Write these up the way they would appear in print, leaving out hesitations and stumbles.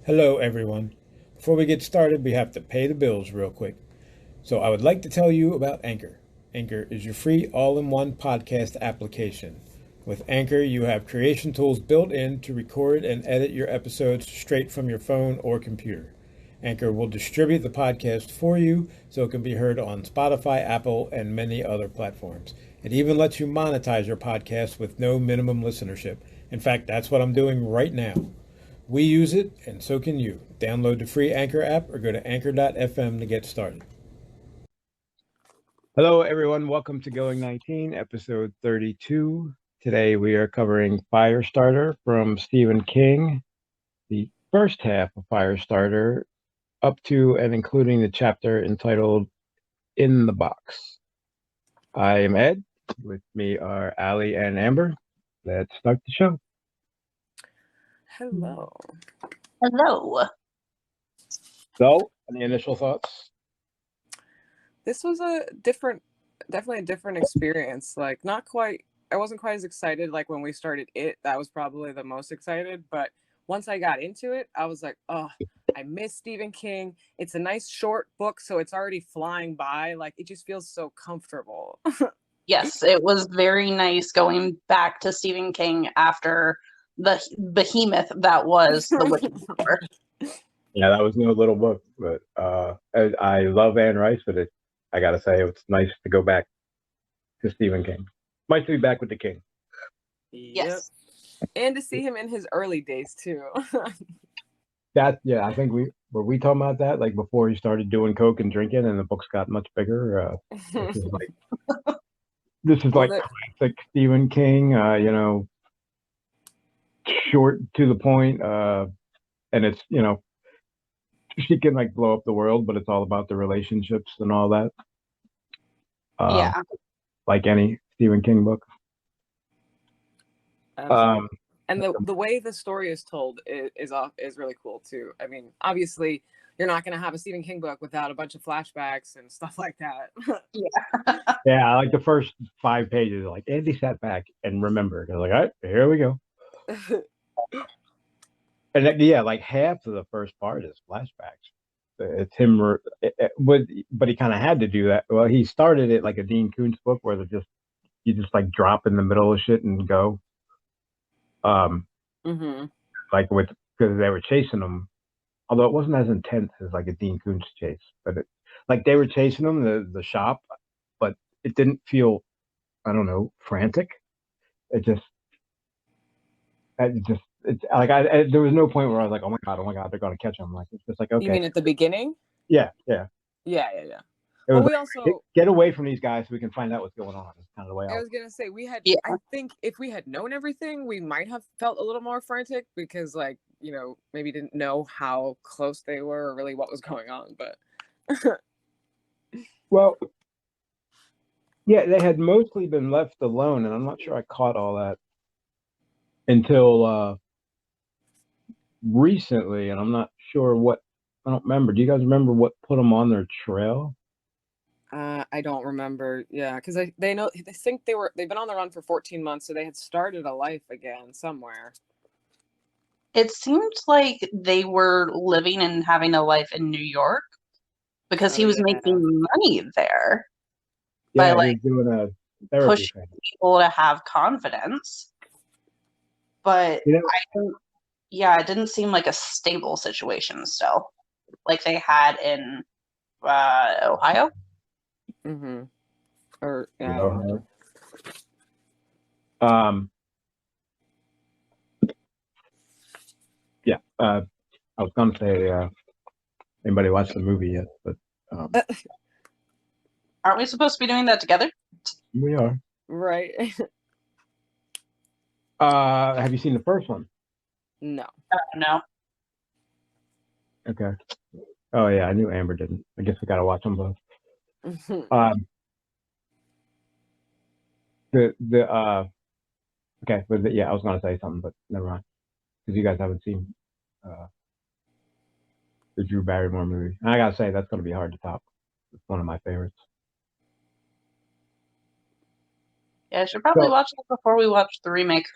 Hello, everyone. Before we get started, we have to pay the bills real quick. So, I would like to tell you about Anchor. Anchor is your free all in one podcast application. With Anchor, you have creation tools built in to record and edit your episodes straight from your phone or computer. Anchor will distribute the podcast for you so it can be heard on Spotify, Apple, and many other platforms. It even lets you monetize your podcast with no minimum listenership. In fact, that's what I'm doing right now. We use it, and so can you. Download the free Anchor app or go to anchor.fm to get started. Hello, everyone. Welcome to Going 19, episode 32. Today we are covering Firestarter from Stephen King, the first half of Firestarter, up to and including the chapter entitled In the Box. I am Ed. With me are Allie and Amber. Let's start the show. Hello. Hello. So, any initial thoughts? This was definitely a different experience. Like, not quite, I wasn't quite as excited like when we started it. That was probably the most excited. But once I got into it, I was like, oh, I miss Stephen King. It's a nice short book, so it's already flying by. Like, it just feels so comfortable. Yes, it was very nice going back to Stephen King after the behemoth that was The Witching Hour. Yeah, that was no little book, but I love Anne Rice, but I gotta say it's nice to go back to Stephen King. Nice to be back with the King. Yes. And to see him in his early days too. I think we talking about that like before he started doing coke and drinking, and the books got much bigger. This is Well, like classic Stephen King. Short to the point, and it's she can like blow up the world, but it's all about the relationships and all that. Yeah. Like any Stephen King book. Absolutely. And the way the story is told is really cool too. I mean, obviously, you're not going to have a Stephen King book without a bunch of flashbacks and stuff like that. Yeah, I like the first 5 pages. Like Andy sat back and remembered. I was like, all right, here we go. And like half of the first part is flashbacks. It's him, but he kind of had to do that. Well, he started it like a Dean Koontz book where you just like drop in the middle of shit and go. Mm-hmm. Like because they were chasing him, although it wasn't as intense as like a Dean Koontz chase, but like they were chasing him the shop, but it didn't feel, I don't know, frantic. It just it's like there was no point where I was like, oh my god, they're gonna catch him. Like it's just like, okay. You mean at the beginning? Yeah. Yeah. It Well, was we like, also get away from these guys so we can find out what's going on. It's kind of the way I was gonna say Yeah. I think if we had known everything, we might have felt a little more frantic because, like, maybe didn't know how close they were or really what was going on. But Well, yeah, they had mostly been left alone, and I'm not sure I caught all that until recently, and I'm not sure what. I don't remember. Do you guys remember what put them on their trail? I don't remember. Yeah, because they think they've been on the run for 14 months, so they had started a life again somewhere. It seemed like they were living and having a life in New York because he was making money there by he was doing a therapy pushing thing. people to have confidence. But it didn't seem like a stable situation still, like they had in Ohio. Mm-hmm. Or yeah. Yeah. I was gonna say, anybody watched the movie yet? But aren't we supposed to be doing that together? we are. Right. Have you seen the first one? No. No. Okay. Oh yeah, I knew Amber didn't. I guess we gotta watch them both. Okay, but I was gonna say something, but never mind. Because you guys haven't seen the Drew Barrymore movie. And I gotta say that's gonna be hard to top. It's one of my favorites. Yeah, I should probably watch it before we watch the remake.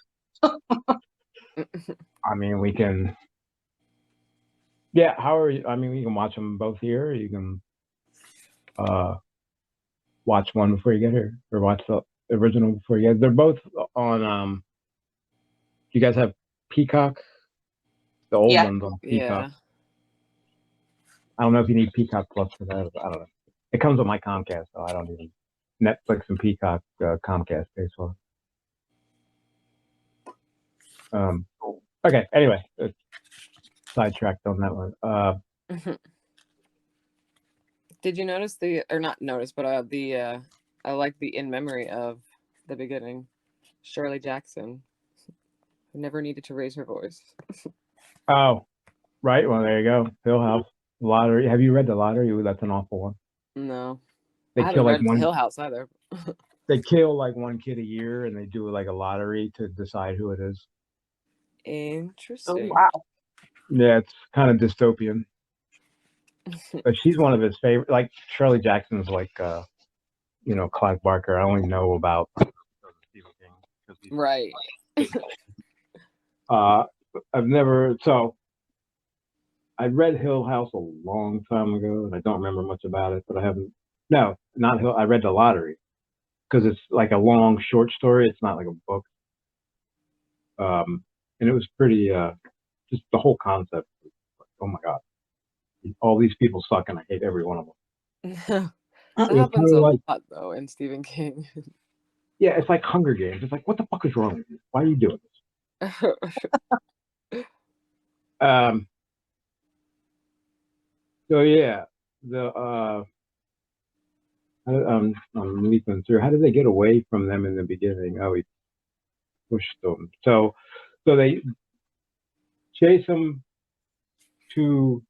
I mean, we can Yeah, how are you? I mean, you can watch them both here. You can watch one before you get here, or watch the original before you get. They're both on. You guys have Peacock? The old Yeah. ones on Peacock. Yeah. I don't know if you need Peacock Plus for that. I don't know. It comes with my Comcast, so I don't even Netflix and Peacock Comcast pays for. Okay. Anyway, sidetracked on that one. Did you notice or not notice, but I like the in memory of the beginning, Shirley Jackson, who never needed to raise her voice. Oh, right. Well, there you go. Hill House Lottery. Have you read the Lottery? Ooh, that's an awful one. No, They I kill haven't like read one. Hill House either. They kill like one kid a year, and they do like a lottery to decide who it is. Oh, Interesting. wow. Yeah, it's kind of dystopian. But she's one of his favorite. Like Shirley Jackson's like, Clive Barker. I only know about Stephen King. Right. I've never. So I read Hill House a long time ago, and I don't remember much about it. But I haven't. No, not Hill. I read The Lottery because it's like a long short story. It's not like a book. And it was pretty. Just the whole concept. Like, oh my god, all these people suck, and I hate every one of them. That It's happens kind a of like, lot though in Stephen King. yeah, it's like Hunger Games. It's like, what the fuck is wrong with you? Why are you doing this? So yeah, I'm leaping through. How did they get away from them in the beginning? Oh, he pushed them. So they chase him to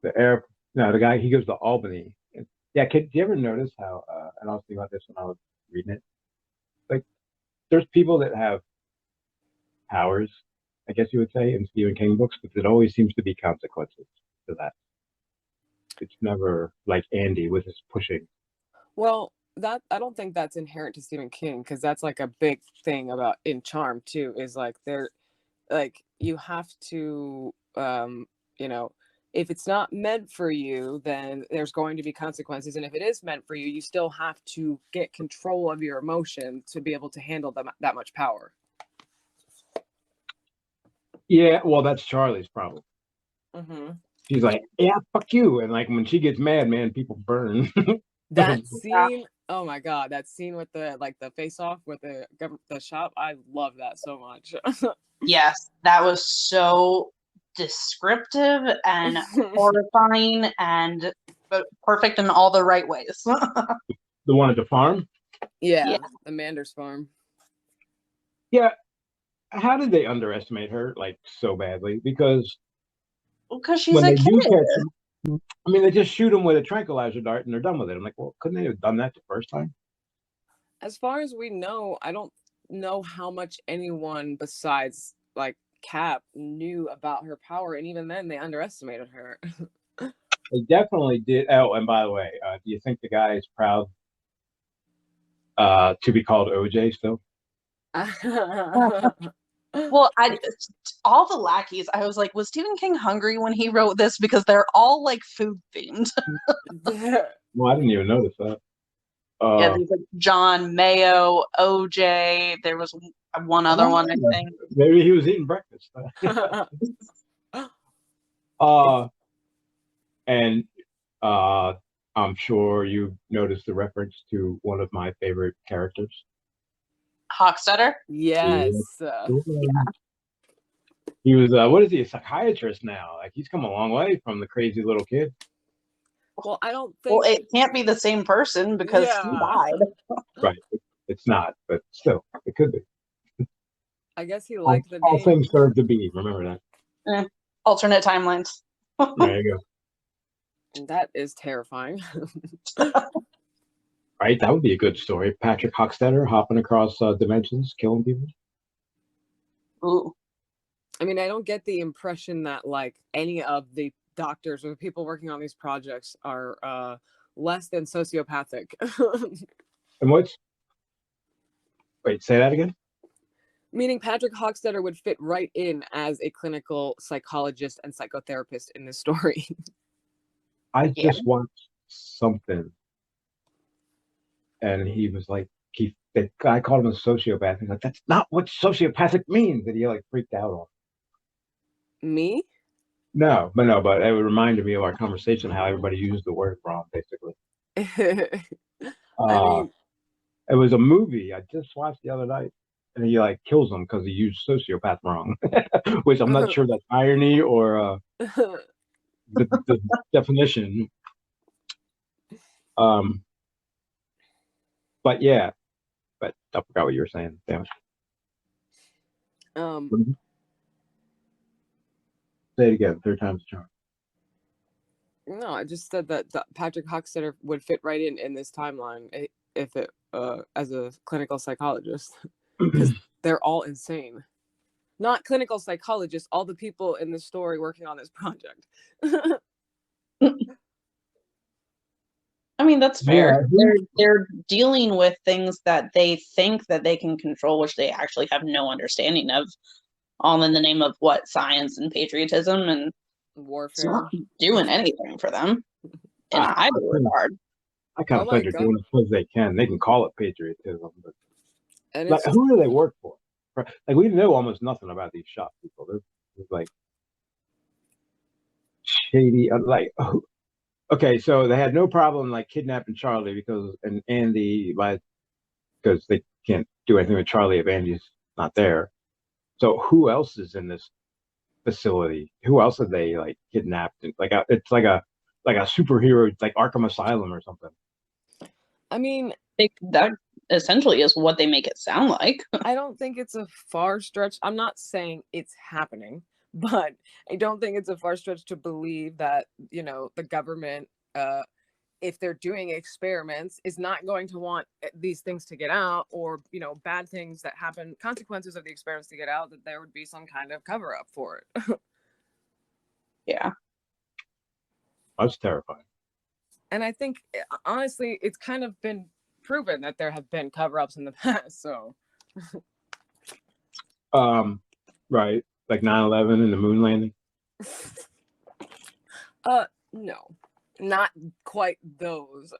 the air. No, the guy, he goes to Albany. Yeah, do you ever notice how? And I was thinking about this when I was reading it. Like, there's people that have powers, I guess you would say, in Stephen King books, but there always seems to be consequences to that. It's never like Andy with his pushing. Well, that I don't think that's inherent to Stephen King, because that's like a big thing about in Charm too, is like you have to if it's not meant for you, then there's going to be consequences, and if it is meant for you, you still have to get control of your emotion to be able to handle that much power. Yeah, well, that's Charlie's problem. Mm-hmm. She's like, yeah, fuck you. And like when she gets mad, man, people burn. That scene, oh my god, that scene with the face off with the shop, I love that so much. Yes, that was so descriptive and horrifying and perfect in all the right ways. The one at the farm? Yeah, the Manders farm. Yeah. How did they underestimate her like so badly? Because she's when a they kid. do catch them, I mean, they just shoot them with a tranquilizer dart and they're done with it. I'm like, well, couldn't they have done that the first time? As far as we know, I don't know how much anyone besides like Cap knew about her power, and even then they underestimated her. They definitely did. Oh, and by the way, do you think the guy is proud to be called OJ still? Well, all the lackeys, I was like, was Stephen King hungry when he wrote this? Because they're all like food themed. Well, I didn't even notice that. Yeah, there's like John Mayo, OJ. There was one other one, I think. Maybe he was eating breakfast. And I'm sure you noticed the reference to one of my favorite characters. Hochstetter? Yes. Yeah. He was, what is he, a psychiatrist now? Like, he's come a long way from the crazy little kid. Well, I don't think... Well, it can't be the same person because he died. Right. It's not, but still, it could be. I guess he liked the name. All things serve to be. Remember that. Alternate timelines. There you go. That is terrifying. Right? That would be a good story. Patrick Hochstetter hopping across dimensions, killing people. Ooh. I mean, I don't get the impression that like any of the doctors or the people working on these projects are less than sociopathic. And wait, say that again? Meaning Patrick Hockstetter would fit right in as a clinical psychologist and psychotherapist in this story. I just watched something, and he was like, the guy called him a sociopath. He's like, that's not what sociopathic means. And he like freaked out on Me? No, but it reminded me of our conversation, how everybody used the word wrong, basically. I mean, it was a movie I just watched the other night, and he like kills him because he used sociopath wrong, which I'm not sure that's irony or the definition. But yeah, but I forgot what you were saying. Damn it. Say it again. Third time's a charm. No, I just said that Patrick Hockstetter would fit right in this timeline if it as a clinical psychologist, because they're all insane. Not clinical psychologists, all the people in the story working on this project. I mean, that's fair. Yeah. They're dealing with things that they think that they can control, which they actually have no understanding of, all in the name of what? Science and patriotism and warfare. It's not doing anything for them in either regard. I kind of think they're doing it because they can. They can call it patriotism, but and like, who do they work for? Like, we know almost nothing about these shop people. They're like shady. Like, okay, so they had no problem like kidnapping Charlie because because they can't do anything with Charlie if Andy's not there. So who else is in this facility? Who else have they like kidnapped? It's like a superhero, like Arkham Asylum or something. I mean, that essentially is what they make it sound like. I don't think it's a far stretch. I'm not saying it's happening, but I don't think it's a far stretch to believe that, the government, if they're doing experiments, is not going to want these things to get out, or, bad things that happen, consequences of the experiments to get out, that there would be some kind of cover up for it. Yeah. That's terrifying. And I think, honestly, it's kind of been proven that there have been cover-ups in the past, so. Right. Like 9/11 and the moon landing? No. Not quite those.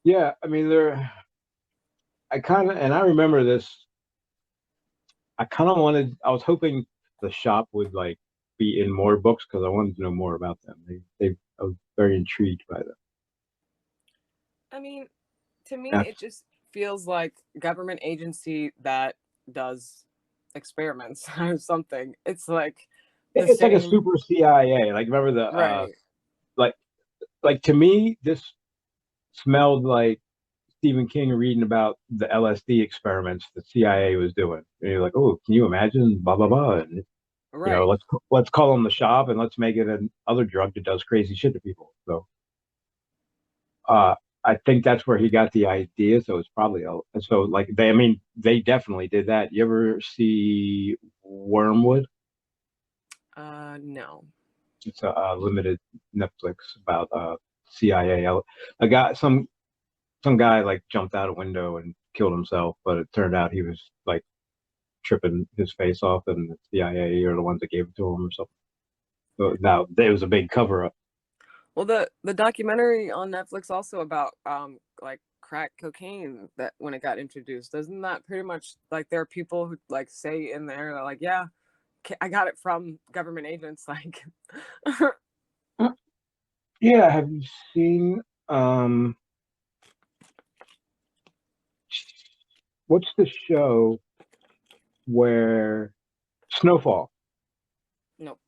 Yeah, I mean, I remember this. I was hoping the shop would like be in more books because I wanted to know more about them. I was very intrigued by them. I mean, to me, it just feels like government agency that does experiments or something. It's like it's like a super CIA. Like, remember the right. like to me, this smelled like Stephen King reading about the LSD experiments the CIA was doing. And you're like, oh, can you imagine? Blah blah blah. And right. Let's call them the shop and let's make it another drug that does crazy shit to people. So, I think that's where he got the idea. So it's probably they definitely did that. You ever see Wormwood? No. It's a limited Netflix about CIA. Some guy like jumped out a window and killed himself, but it turned out he was like tripping his face off, and the CIA are the ones that gave it to him or something. So now there was a big cover up. Well, the documentary on Netflix also about like crack cocaine, that when it got introduced, isn't that pretty much like there are people who like say in there, they're like, yeah, I got it from government agents, like. Yeah, have you seen what's the show where Snowfall? Nope.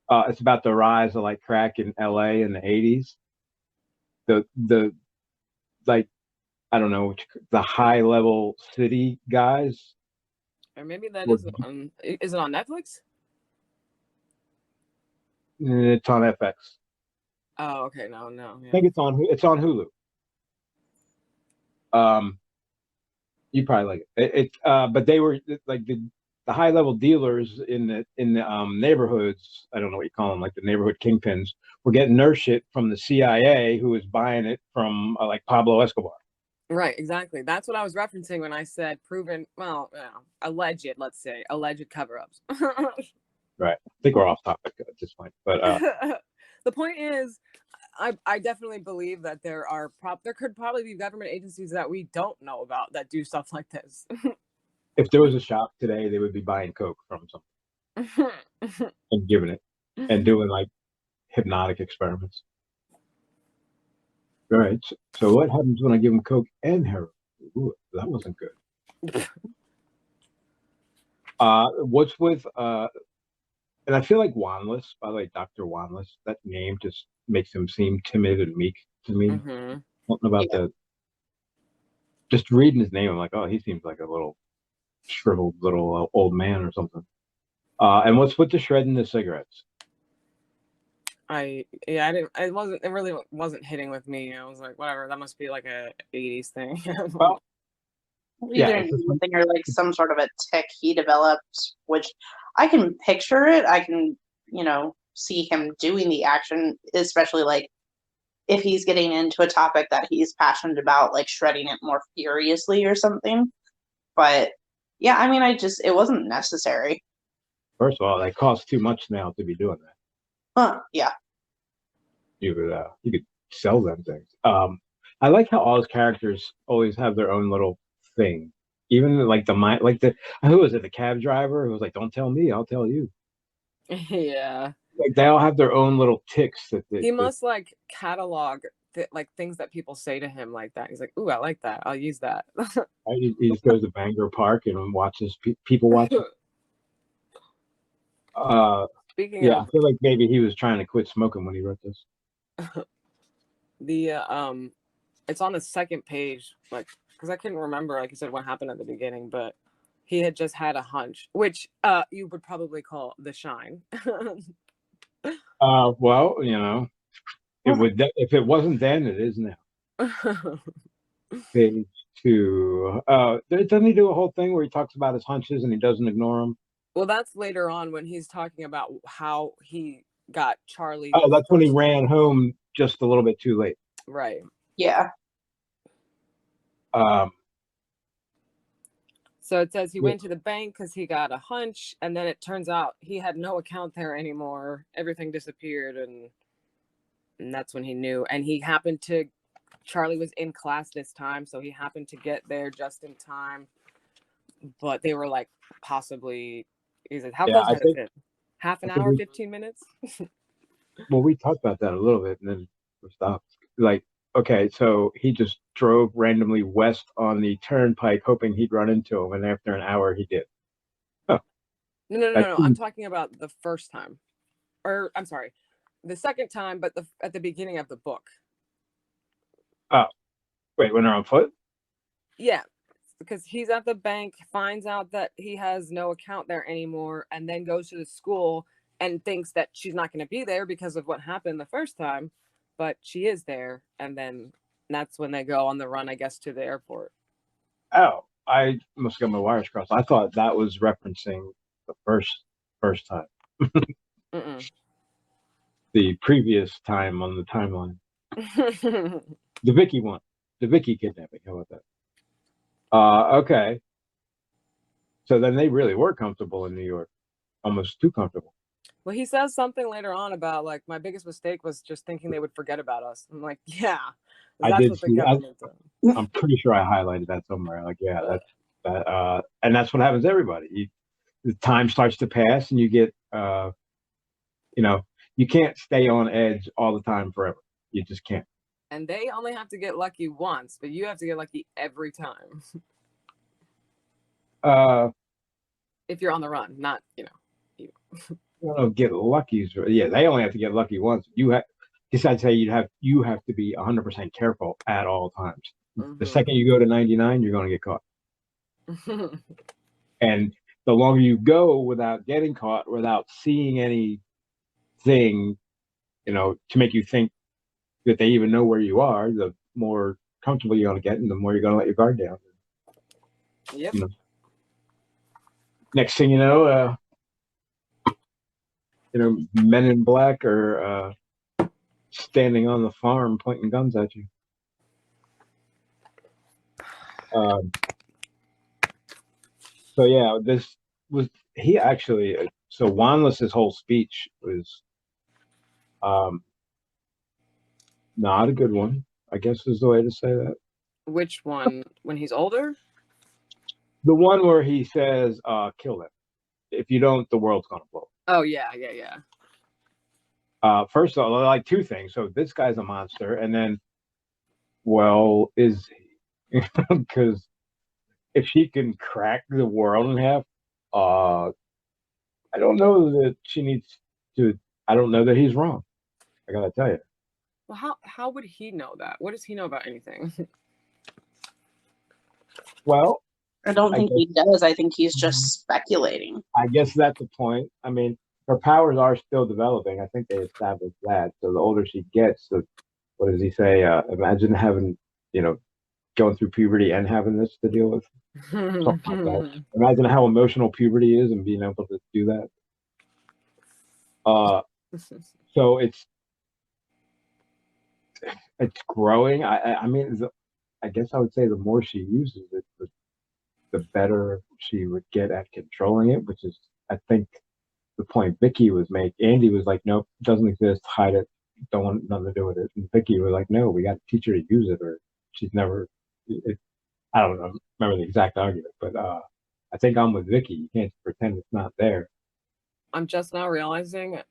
It's about the rise of like crack in LA in the 80s. The like, I don't know, the high level city guys. Or maybe that is it on Netflix? It's on FX. Oh, okay. No. Yeah. I think it's on Hulu. You probably like it. But they were like the high level dealers in the neighborhoods. I don't know what you call them, like the neighborhood kingpins, were getting their shit from the CIA, who was buying it from like Pablo Escobar. Right, exactly. That's what I was referencing when I said proven, well, alleged, let's say, alleged cover-ups. Right. I think we're off topic at this point, but the point is, I definitely believe that there could probably be government agencies that we don't know about that do stuff like this. if there was a shop today, they would be buying coke from someone and giving it and doing like hypnotic experiments. All right. So what happens when I give them coke and heroin? Ooh, that wasn't good. What's with and I feel like Wanless, by the way, Dr. Wanless, that name just makes him seem timid and meek to me. Something about that. Just reading his name, I'm like, oh, he seems like a little shriveled little old man or something. And what's with the shredding the cigarettes? It really wasn't hitting with me. I was like, whatever, that must be like a 80s thing. Well, either anything or like some sort of a tick he developed, which I can picture it. I can, see him doing the action, especially like if he's getting into a topic that he's passionate about, like shredding it more furiously or something. But yeah, I mean, it wasn't necessary. First of all, they cost too much now to be doing that. Yeah. You could sell them things. I like how all his characters always have their own little thing. Even like who was it? The cab driver who was like, "Don't tell me, I'll tell you." Yeah. Like they all have their own little ticks he must like catalog like things that people say to him like that. He's like, "Ooh, I like that. I'll use that." He just goes to Bangor Park and watches people watch it. Speaking I feel like maybe he was trying to quit smoking when he wrote this. It's on the second page, like, because I couldn't remember, like you said, what happened at the beginning, but he had just had a hunch, which you would probably call the shine. Well, it would if it wasn't then, it is now. Page 2. Doesn't he do a whole thing where he talks about his hunches and he doesn't ignore them? Well, that's later on when he's talking about how he got Charlie. Oh, that's when he ran home just a little bit too late. Right. Yeah. So it says he went to the bank because he got a hunch, and then it turns out he had no account there anymore. Everything disappeared, and that's when he knew. And Charlie was in class this time, so he happened to get there just in time. But they were like, possibly, how close had it been? Half an hour, 15 minutes? Well, we talked about that a little bit, and then we stopped. Like, okay, so he just drove randomly west on the turnpike, hoping he'd run into him, and after an hour, he did. Oh. No. I'm talking about the first time. Or, I'm sorry, the second time, but at the beginning of the book. Oh, wait, when they're on foot? Yeah, because he's at the bank, finds out that he has no account there anymore, and then goes to the school and thinks that she's not going to be there because of what happened the first time, but she is there, and then that's when they go on the run, I guess, to the airport. Oh, I must get my wires crossed. I thought that was referencing the first time. The previous time on the timeline. The Vicky one. The Vicky kidnapping. How about that? Okay. So then they really were comfortable in New York. Almost too comfortable. Well, he says something later on about, like, my biggest mistake was just thinking they would forget about us. I'm like, yeah. I did see. I'm pretty sure I highlighted that somewhere. Like, yeah, that. And that's what happens to everybody. The time starts to pass, and you get, you can't stay on edge all the time forever. You just can't. And they only have to get lucky once, but you have to get lucky every time. If you're on the run, not, you. Get lucky. Yeah, they only have to get lucky once. I'd say you have to be 100% careful at all times. The second you go to 99, you're going to get caught. And the longer you go without getting caught, without seeing anything, to make you think that they even know where you are, the more comfortable you're going to get, and the more you're going to let your guard down. Yep. Next thing you know, men in black are standing on the farm pointing guns at you. Um, so yeah, this was he actually. So Wanless's whole speech was um, not a good one, I guess is the way to say that. Which one? When he's older? The one where he says, "Kill them. If you don't, the world's gonna blow." Oh yeah. First of all, like two things. So this guy's a monster, and then, well, is he? Because if she can crack the world in half, I don't know that she needs to. I don't know that he's wrong. I gotta tell you. Well, how would he know that? What does he know about anything? Well, I don't think he does. I think he's just speculating. I guess that's the point. I mean, her powers are still developing. I think they established that. So the older she gets, what does he say? Imagine having, going through puberty and having this to deal with. Something like that. Imagine how emotional puberty is and being able to do that. So it's growing. I mean, I guess I would say the more she uses it, the better she would get at controlling it, which is, I think, the point Vicky was making. Andy was like, nope, it doesn't exist, hide it, don't want nothing to do with it. And Vicky was like, no, we got to teach her to use it, or she's never. I don't know, remember the exact argument, but I think I'm with Vicky. You can't pretend it's not there. I'm just now realizing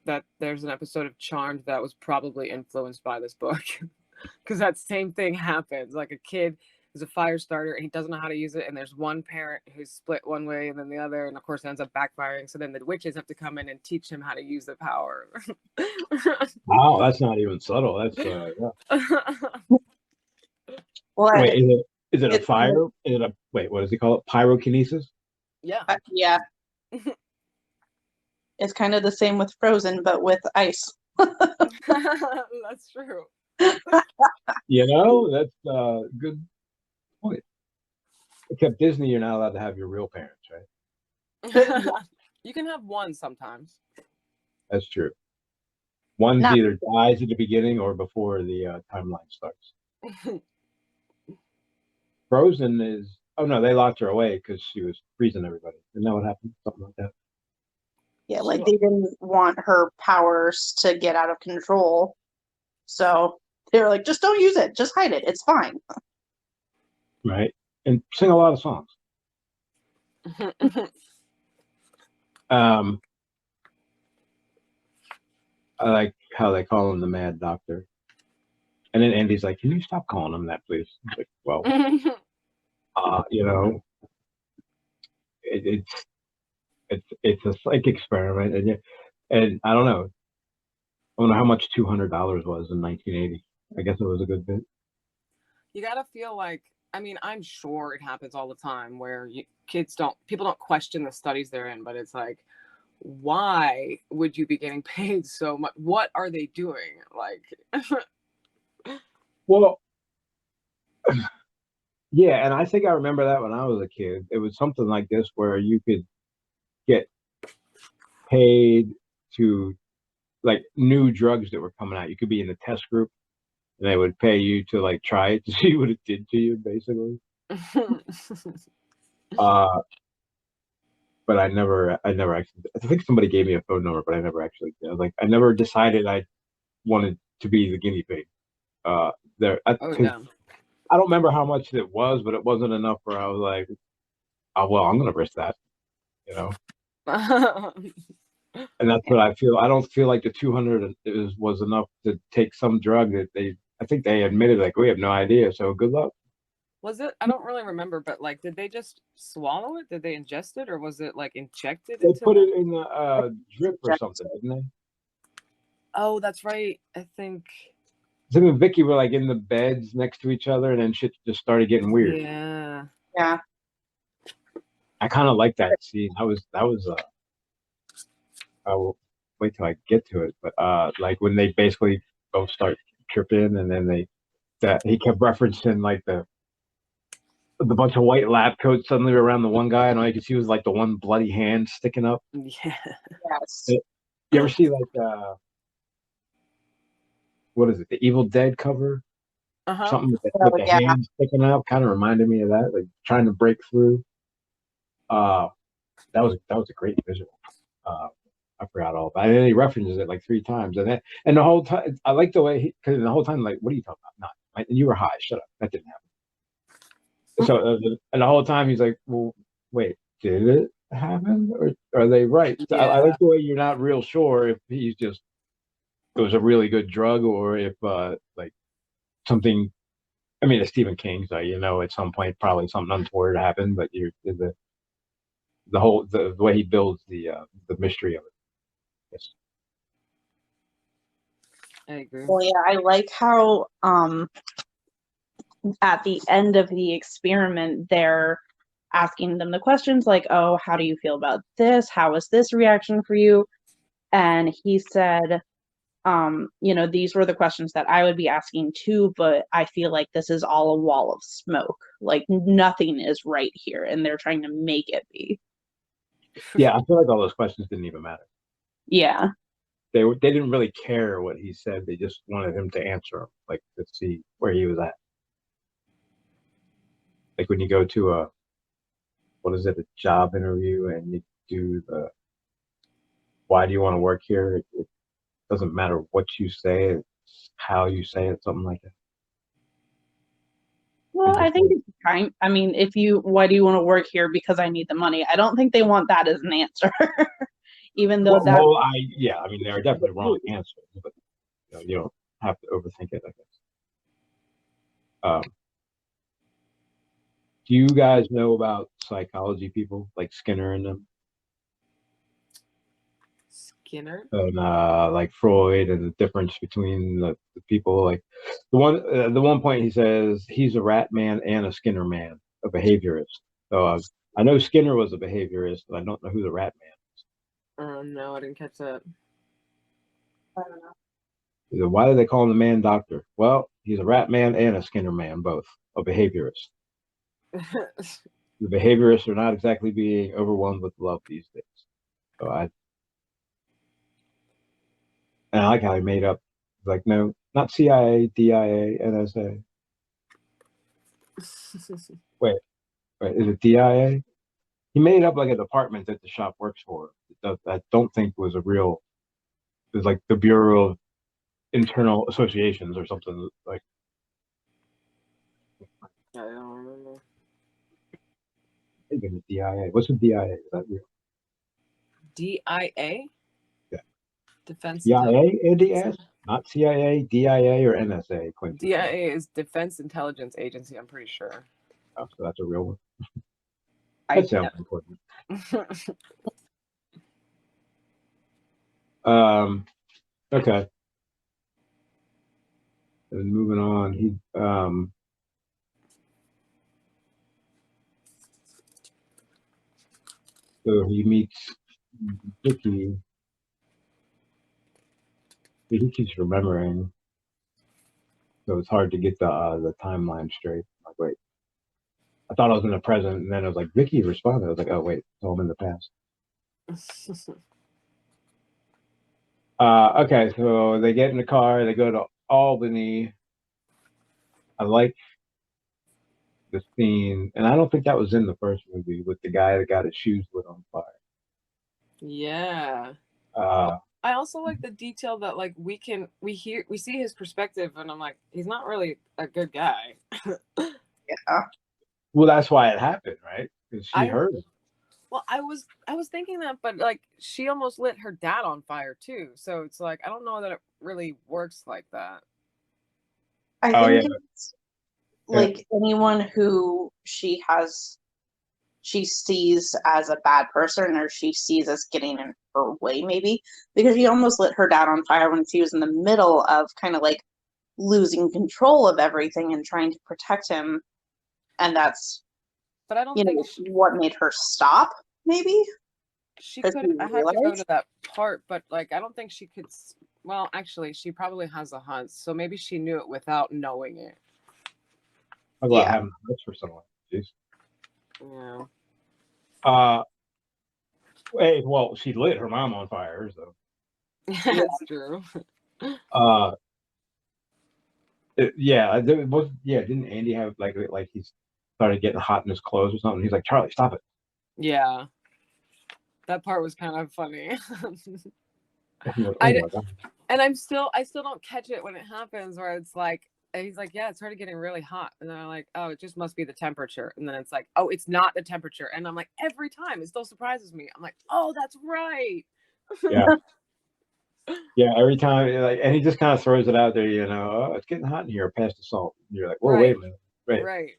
that there's an episode of Charmed that was probably influenced by this book, because that same thing happens. Like a kid is a fire starter and he doesn't know how to use it, and there's one parent who's split one way and then the other, and of course it ends up backfiring. So then the witches have to come in and teach him how to use the power. Wow, that's not even subtle. That's yeah. Well, wait, is it a fire? Is it a what does he call it? Pyrokinesis? Yeah. Yeah. It's kind of the same with Frozen, but with ice. That's true. That's a good point. Except Disney, you're not allowed to have your real parents, right? You can have one sometimes. That's true. One either dies at the beginning or before the timeline starts. Frozen is... Oh, no, they locked her away because she was freezing everybody. Isn't that what happened? Something like that. Yeah, like they didn't want her powers to get out of control. So they were like, just don't use it. Just hide it. It's fine. Right. And sing a lot of songs. I like how they call him the Mad Doctor. And then Andy's like, can you stop calling him that, please? I'm like, well, it's a psych experiment. And I don't know. I wonder how much $200 was in 1980. I guess it was a good bit. You gotta feel like, I mean, I'm sure it happens all the time where people don't question the studies they're in, but it's like, why would you be getting paid so much? What are they doing? Like, well, yeah, and I think I remember that when I was a kid. It was something like this where you could get paid to, like, new drugs that were coming out. You could be in the test group, and they would pay you to, like, try it to see what it did to you, basically. But I never actually. I think somebody gave me a phone number, but I never actually did. Like, I never decided I wanted to be the guinea pig. I don't remember how much it was, but it wasn't enough where I was like, oh, well, I'm going to risk that, And that's what I feel. I don't feel like the 200 was enough to take some drug that I think they admitted, like, we have no idea. So good luck. Was it? I don't really remember, but like, did they just swallow it? Did they ingest it, or was it like injected? They put it in the drip or something, didn't they? Oh, that's right. I think Tim and Vicky were like in the beds next to each other, and then shit just started getting weird. Yeah. I kind of like that scene. I will wait till I get to it, but like when they basically both start tripping, and then he kept referencing like the bunch of white lab coats suddenly around the one guy, and all you could see was like the one bloody hand sticking up. Yeah. Yes. You ever see like what is it? The Evil Dead cover? something with Oh, the yeah. hand sticking out, kind of reminded me of that, like trying to break through. That was a great visual. I forgot all about it. And he references it like 3 times, and the whole time I like the way because the whole time like, what are you talking about? Not you were high. Shut up. That didn't happen. So and the whole time he's like, well, wait, did it happen or are they right? So I like the way you're not real sure if he's just it was a really good drug or if like something. I mean, it's Stephen King, so at some point probably something untoward happened, but the way he builds the mystery of it. Yes. I agree. Well, yeah, I like how at the end of the experiment, they're asking them the questions like, oh, how do you feel about this? How was this reaction for you? And he said, these were the questions that I would be asking too, but I feel like this is all a wall of smoke. Like nothing is right here, and they're trying to make it be. Yeah, I feel like all those questions didn't even matter. Yeah. They didn't really care what he said. They just wanted him to answer them, like to see where he was at. Like when you go to a job interview and you do the why do you want to work here? It doesn't matter what you say, it's how you say it, something like that. Well, I think it's kind. I mean, why do you want to work here? Because I need the money. I don't think they want that as an answer, even though that. Well, I mean, there are definitely wrong answers, but you don't have to overthink it, I guess. Do you guys know about psychology people like Skinner and them? Skinner? And like Freud and the difference between the people, like the one point he says he's a rat man and a Skinner man, a behaviorist. So I know Skinner was a behaviorist, but I don't know who the rat man is. No, I didn't catch that. I don't know. He said, why do they call him the man doctor? Well, he's a rat man and a Skinner man, both a behaviorist. The behaviorists are not exactly being overwhelmed with love these days. So and I like how he made up, like, no, not CIA, DIA, NSA. Wait, is it DIA? He made up like a department that the shop works for. That I don't think was a real. It was like the Bureau of Internal Associations or something like. I don't remember. I think it's DIA. What's the DIA? Is that real? DIA? Yeah. Defense DIA, Andy asked? Not CIA, DIA, or NSA? DIA is Defense Intelligence Agency, I'm pretty sure. Oh, so that's a real one. That sounds important. Okay. And moving on, so he meets Vicky. He keeps remembering, so it's hard to get the timeline straight. Like, wait, I thought I was in the present, and then I was like, Vicky responded. I was like, oh wait, so I'm in the past. Okay, so they get in the car, they go to Albany. I like the scene, and I don't think that was in the first movie with the guy that got his shoes lit on fire. Yeah. I also like the detail that like we see his perspective, and I'm like, he's not really a good guy. Yeah. Well, that's why it happened, right? Because she heard him. Well, I was thinking that, but like she almost lit her dad on fire too. So it's like I don't know that it really works like that. I think it's like anyone who she sees as a bad person or she sees as getting in her way, maybe, because she almost lit her dad on fire when she was in the middle of kind of like losing control of everything and trying to protect him. And that's, but I don't think what made her stop, maybe? She could have had to go to that part, but like I don't think she could. Well, actually, she probably has a hunch, so maybe she knew it without knowing it. Talk about having a hunch for someone. Jeez. Yeah. Hey, well, she lit her mom on fire, so that's true. Didn't Andy have like he started getting hot in his clothes or something? He's like, Charlie, stop it. Yeah. That part was kind of funny. Like, oh my God. And I still don't catch it when it happens, where it's like, he's like, yeah, it started getting really hot. And then I'm like, oh, it just must be the temperature. And then it's like, oh, it's not the temperature. And I'm like, every time it still surprises me. I'm like, oh, that's right. Yeah. Yeah, every time, and he just kind of throws it out there, oh, it's getting hot in here, pass the salt. And you're like, whoa, wait a minute. Right.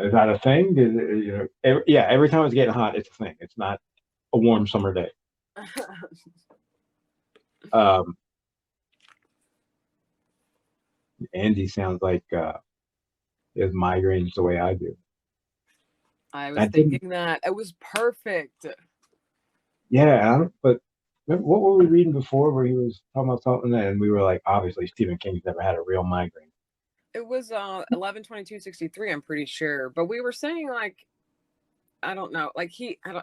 Is that a thing? Every time it's getting hot, it's a thing. It's not a warm summer day. Andy sounds like he has migraines the way I do. I was thinking that it was perfect. Yeah, but what were we reading before where he was talking about something, and we were like, obviously Stephen King's never had a real migraine. It was 11/22/63, I'm pretty sure. But we were saying, like, I don't know, like I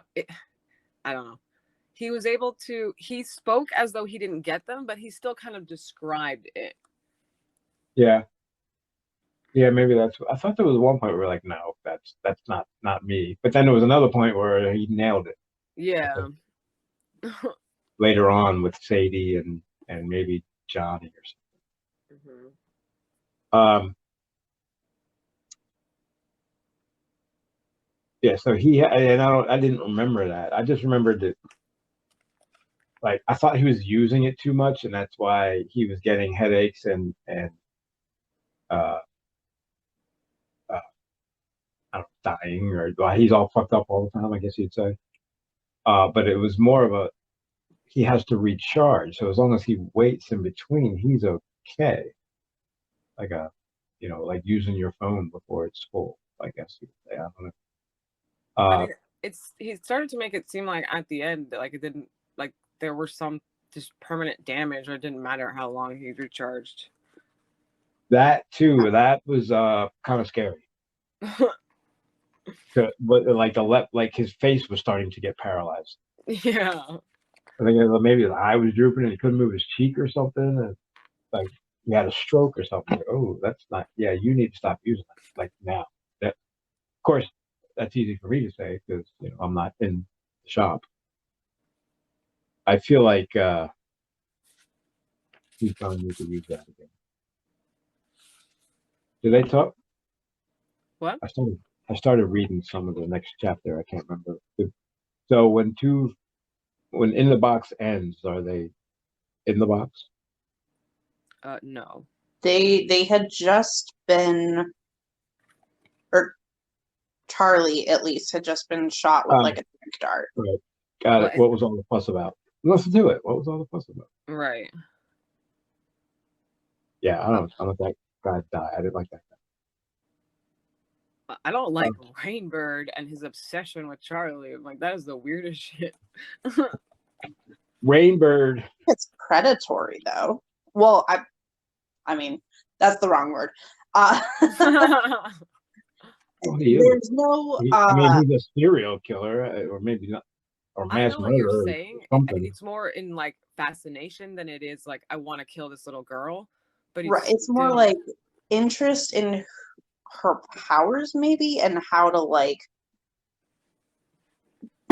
don't know. He spoke as though he didn't get them, but he still kind of described it. Yeah. Yeah, maybe I thought there was one point where we're like, no, that's not me. But then there was another point where he nailed it. Yeah. Later on with Sadie and maybe Johnny or something. Mm-hmm. Yeah, so I didn't remember that. I just remembered that, like, I thought he was using it too much, and that's why he was getting headaches and dying, or he's all fucked up all the time, I guess you'd say. But it was more of he has to recharge. So as long as he waits in between, he's okay. Like like using your phone before it's full, I guess you'd say. I don't know. He started to make it seem like at the end, like it didn't, like there were some just permanent damage, or it didn't matter how long he recharged. That too, that was kind of scary. But like his face was starting to get paralyzed. Yeah. I think maybe the eye was drooping and he couldn't move his cheek or something, and like he had a stroke or something. Like, oh, that's not. Yeah, you need to stop using that. Like now. That, of course, that's easy for me to say because I'm not in the shop. I feel like he's telling me to use that again. Did they talk? What? I started reading some of the next chapter. I can't remember. So when In the Box ends, are they in the box? No. They had just been, or Charlie at least had just been shot with like a tank dart. Right. Got it. What was all the fuss about? Let's do it. What was all the fuss about? Right. Yeah, I don't think that guy died. I didn't like that guy. I don't like Rainbird and his obsession with Charlie. I'm like, that is the weirdest shit. Rainbird. It's predatory, though. Well, I mean, that's the wrong word. There's no. He's a serial killer, or maybe not, or mass murderer. I know what you're saying. It's more in like fascination than it is like I want to kill this little girl. But it's more like interest in her powers, maybe, and how to like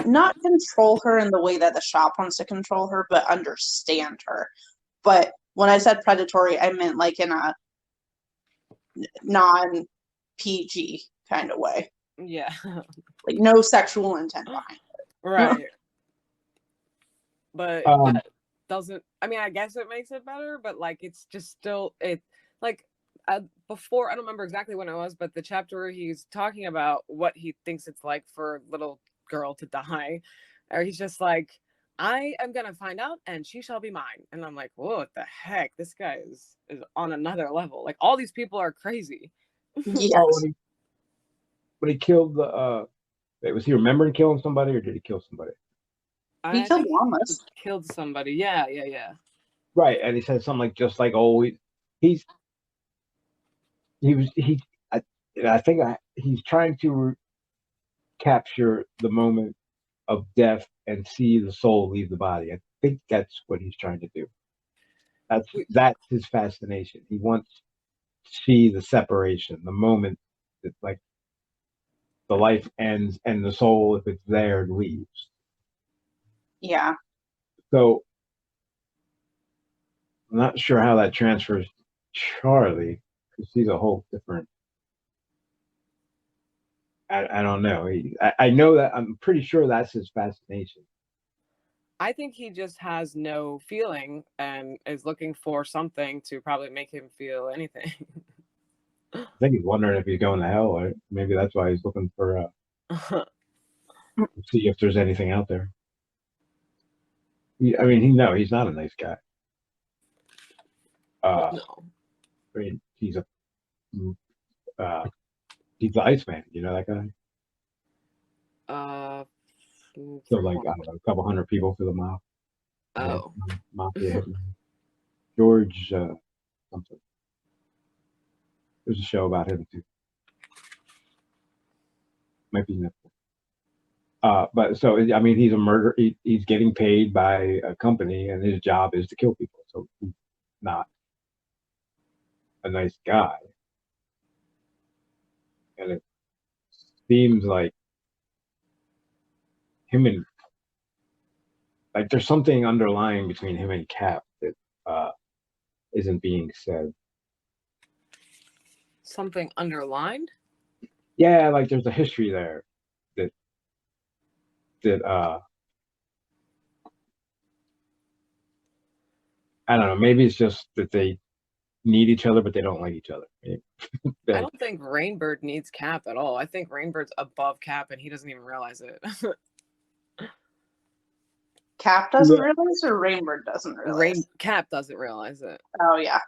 not control her in the way that the shop wants to control her, but understand her. But when I said predatory, I meant like in a non-PG kind of way. Yeah. Like no sexual intent behind it. Right. But that doesn't, I mean, I guess it makes it better, but like it's just still, before, I don't remember exactly when it was, but the chapter where he's talking about what he thinks it's like for a little girl to die, or he's just like, I am gonna find out and she shall be mine. And I'm like, whoa, what the heck? This guy is on another level. Like all these people are crazy. Yes. When he killed was he remembering killing somebody or did he kill somebody? He killed Llamas. Killed somebody. Yeah. Right, and he said something like, just like always. He's trying to capture the moment of death and see the soul leave the body. I think that's what he's trying to do. That's his fascination. He wants to see the separation, the moment that like the life ends and the soul, if it's there, leaves. Yeah. So I'm not sure how that transfers to Charlie, because he's a whole different. I don't know. I know that I'm pretty sure that's his fascination. I think he just has no feeling and is looking for something to probably make him feel anything. I think he's wondering if he's going to hell, or maybe that's why he's looking for see if there's anything out there. I mean, he's not a nice guy. No. I mean, he's the Iceman. You know that guy? So like I don't know, a couple hundred people for the mob. Oh. Mafia. George something. There's a show about him too. Might be Netflix. But so I mean, he's a murderer. He's getting paid by a company, and his job is to kill people. So he's not a nice guy, and it seems like him and like there's something underlying between him and Cap that isn't being said. Something underlined? Yeah, like there's a history there that I don't know. Maybe it's just that they need each other, but they don't like each other. I don't think Rainbird needs Cap at all. I think Rainbird's above Cap and he doesn't even realize it. Cap doesn't realize, or Rainbird doesn't realize? Cap doesn't realize it. Oh, yeah.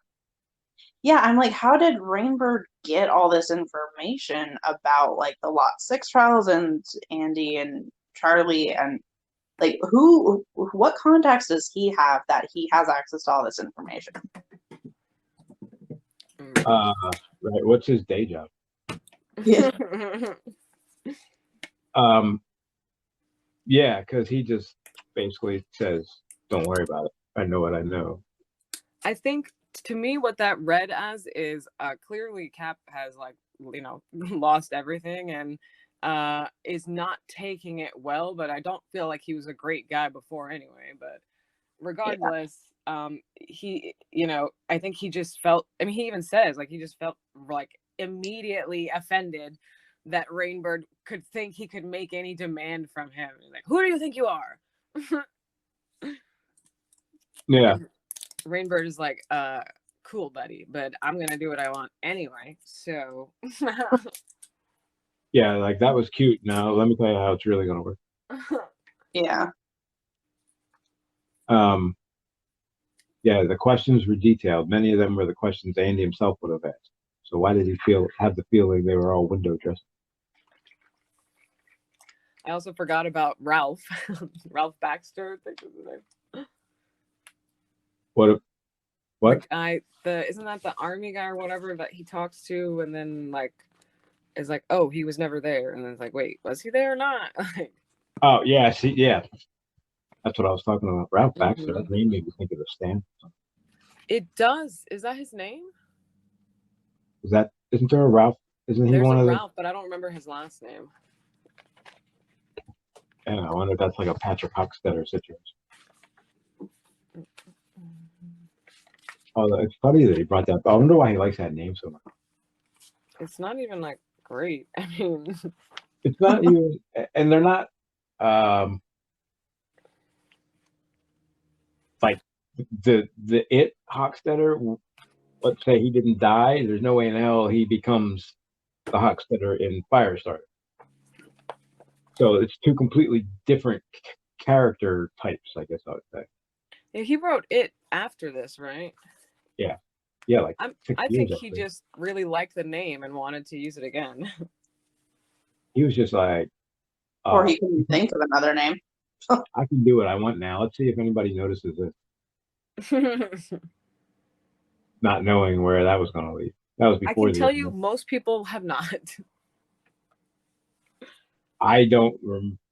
Yeah, I'm like, how did Rainbird get all this information about, like, the Lot 6 trials and Andy and Charlie, and, like, what contacts does he have that he has access to all this information? Right. What's his day job? Yeah. Yeah, because he just basically says, "Don't worry about it. I know what I know." I think to me, what that read as is clearly Cap has lost everything and is not taking it well. But I don't feel like he was a great guy before anyway. But regardless. Yeah. I think he just felt, he even says, like, he just felt like immediately offended that Rainbird could think he could make any demand from him. He's like, who do you think you are? Yeah. Rainbird is like, cool, buddy, but I'm going to do what I want anyway. So. Yeah, like that was cute. Now, let me tell you how it's really going to work. Yeah. Yeah, the questions were detailed. Many of them were the questions Andy himself would have asked. So why did he have the feeling they were all window dressing? I also forgot about Ralph. Ralph Baxter, I think was his name. What? Isn't that the army guy or whatever that he talks to, and then like is like, oh, he was never there, and then it's like, wait, was he there or not? Oh yeah, see, yeah. That's what I was talking about. Ralph Baxter. That name made me think of the Stan. It does. Is that his name? Isn't there a Ralph? Isn't he one of the Ralph, but I don't remember his last name. Yeah, I wonder if that's like a Patrick Hockstetter situation. Oh, it's funny that he brought that up. I wonder why he likes that name so much. It's not even like great. I mean, it's not even, and they're not like the it Hockstetter. Let's say he didn't die. There's no way in hell he becomes the Hockstetter in Firestarter. So it's two completely different character types, I guess I would say. Yeah, he wrote it after this, right? Yeah. Yeah, like I think he just really liked the name and wanted to use it again. He was just like or he couldn't think of another name. I can do what I want now. Let's see if anybody notices it. Not knowing where that was going to lead. That was before. I can tell you, most people have not. I don't.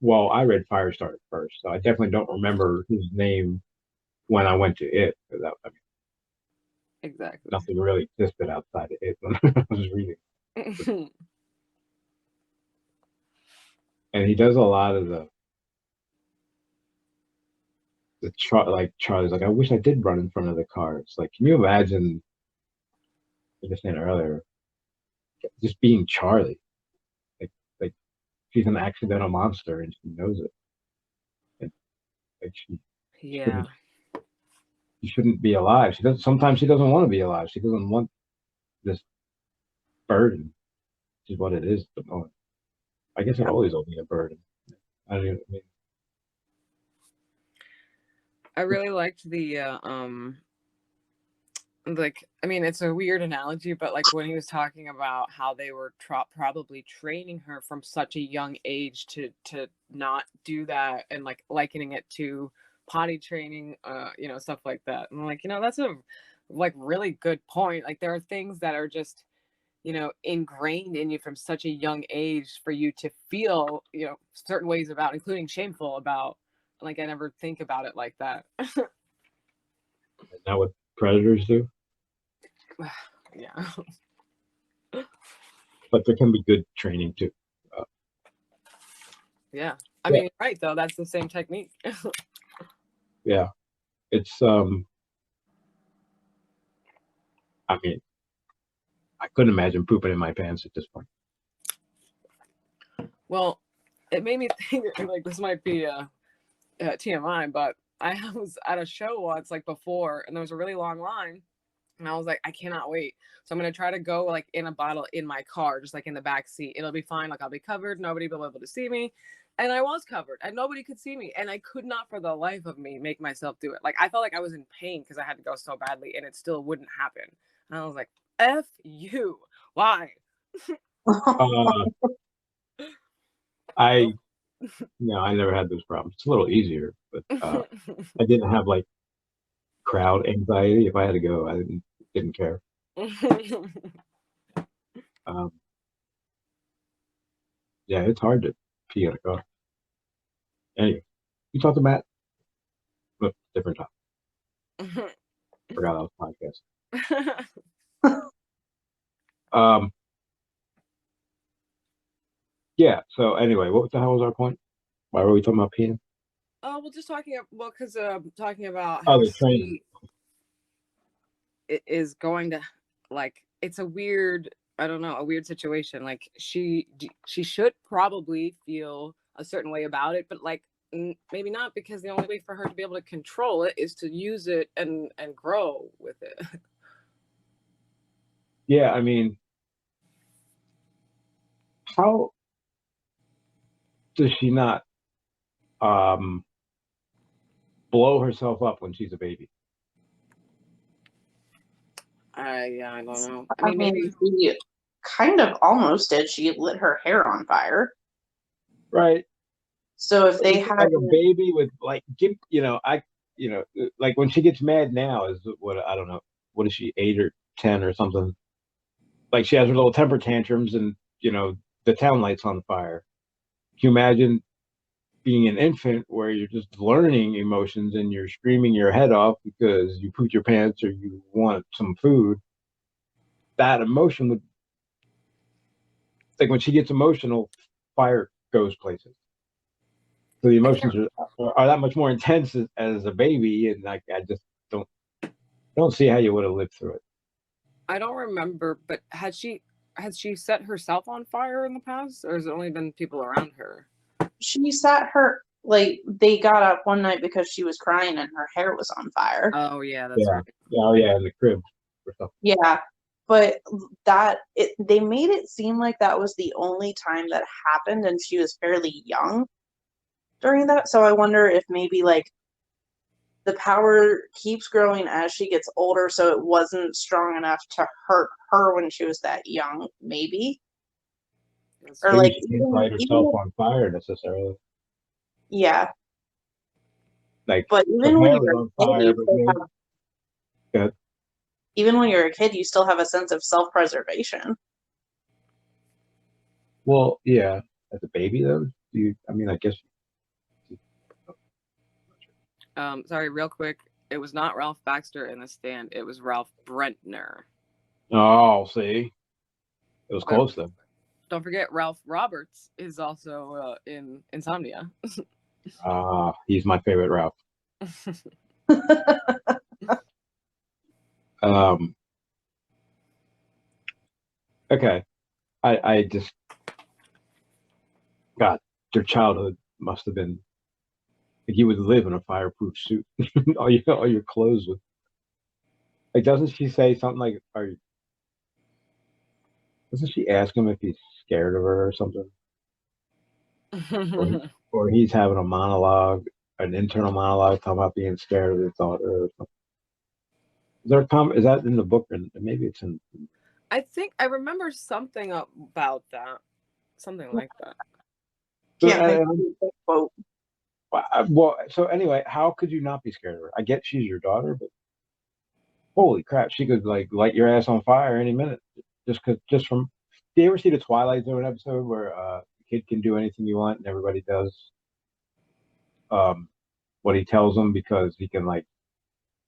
Well, I read Firestarter first, so I definitely don't remember his name when I went to it. Exactly. Nothing really existed outside of it when I was reading. And he does a lot of like Charlie's like, I wish I did run in front of the car. It's like, can you imagine, like I was saying earlier, just being Charlie? Like she's an accidental monster and she knows it. And like Yeah. she shouldn't be alive. Sometimes she doesn't want to be alive. She doesn't want this burden, which is what it is at the moment. I guess it always will be a burden. I don't even, I mean, I really liked the like, I mean, it's a weird analogy, but like when he was talking about how they were probably training her from such a young age to not do that, and like likening it to potty training, stuff like that. And I'm like, that's a like really good point. Like there are things that are just, ingrained in you from such a young age for you to feel, certain ways about, including shameful about. Like I never think about it like that. is that what predators do? Yeah. But there can be good training too. Yeah. I mean, right though, that's the same technique. Yeah. It's I mean, I couldn't imagine pooping in my pants at this point. Well, it made me think like this might be a TMI, but I was at a show once like before, and there was a really long line, and I was like, I cannot wait. So I'm gonna try to go like in a bottle in my car, just like in the back seat. It'll be fine. Like I'll be covered. Nobody will be able to see me. And I was covered, and nobody could see me. And I could not, for the life of me, make myself do it. Like I felt like I was in pain because I had to go so badly, and it still wouldn't happen. And I was like, "F you, why?" I never had those problems. It's a little easier, but I didn't have like crowd anxiety. If I had to go, I didn't care. Yeah, it's hard to pee in a car. Anyway, you talk to Matt, but different topic. Forgot I was podcasting. Yeah. So anyway, what the hell was our point? Why were we talking about peeing? Oh, well, just talking. Well, because talking about Oh, how the training is going to, like, it's a weird, I don't know, a weird situation. Like she should probably feel a certain way about it, but like maybe not, because the only way for her to be able to control it is to use it and grow with it. Yeah, I mean, how does she not blow herself up when she's a baby? I don't know. I I mean, maybe she kind of almost did. She lit her hair on fire. Right. So if they had like a baby with like, like when she gets mad now is what, I don't know, what is she, 8 or 10 or something? Like she has her little temper tantrums and the town light's on fire. Can you imagine being an infant where you're just learning emotions and you're screaming your head off because you pooped your pants or you want some food? That emotion would, like when she gets emotional, fire goes places. So the emotions are that much more intense as a baby, and like I just don't see how you would have lived through it. I don't remember, but has she set herself on fire in the past, or has it only been people around her? She sat her, like, they got up one night because she was crying and her hair was on fire. Oh yeah, that's right. Oh yeah, in the crib or something. Yeah, but they made it seem like that was the only time that happened, and she was fairly young during that. So I wonder if maybe like the power keeps growing as she gets older, so it wasn't strong enough to hurt her when she was that young, maybe. Or like she didn't light herself on fire necessarily. Yeah. Like, but even when you're on fire, even when you're a kid, you still have a sense of self-preservation. Well, yeah, as a baby though, I mean, I guess. Sorry, real quick. It was not Ralph Baxter in The Stand. It was Ralph Brentner. Oh, see, it was close though. Don't forget, Ralph Roberts is also in Insomnia. He's my favorite Ralph. Okay, I just, God, their childhood must have been like you would live in a fireproof suit. all your clothes would. Like, doesn't she say something like, doesn't she ask him if he's scared of her or something? Or he's having a monologue, an internal monologue talking about being scared of his daughter or something. Is that in the book? Or maybe it's in. I think I remember something about that. Something like that. Can't think of a quote. Well, so anyway, how could you not be scared of her? I get she's your daughter, but holy crap, she could like light your ass on fire any minute. Just from. Do you ever see the Twilight Zone episode where a kid can do anything you want and everybody does what he tells them because he can like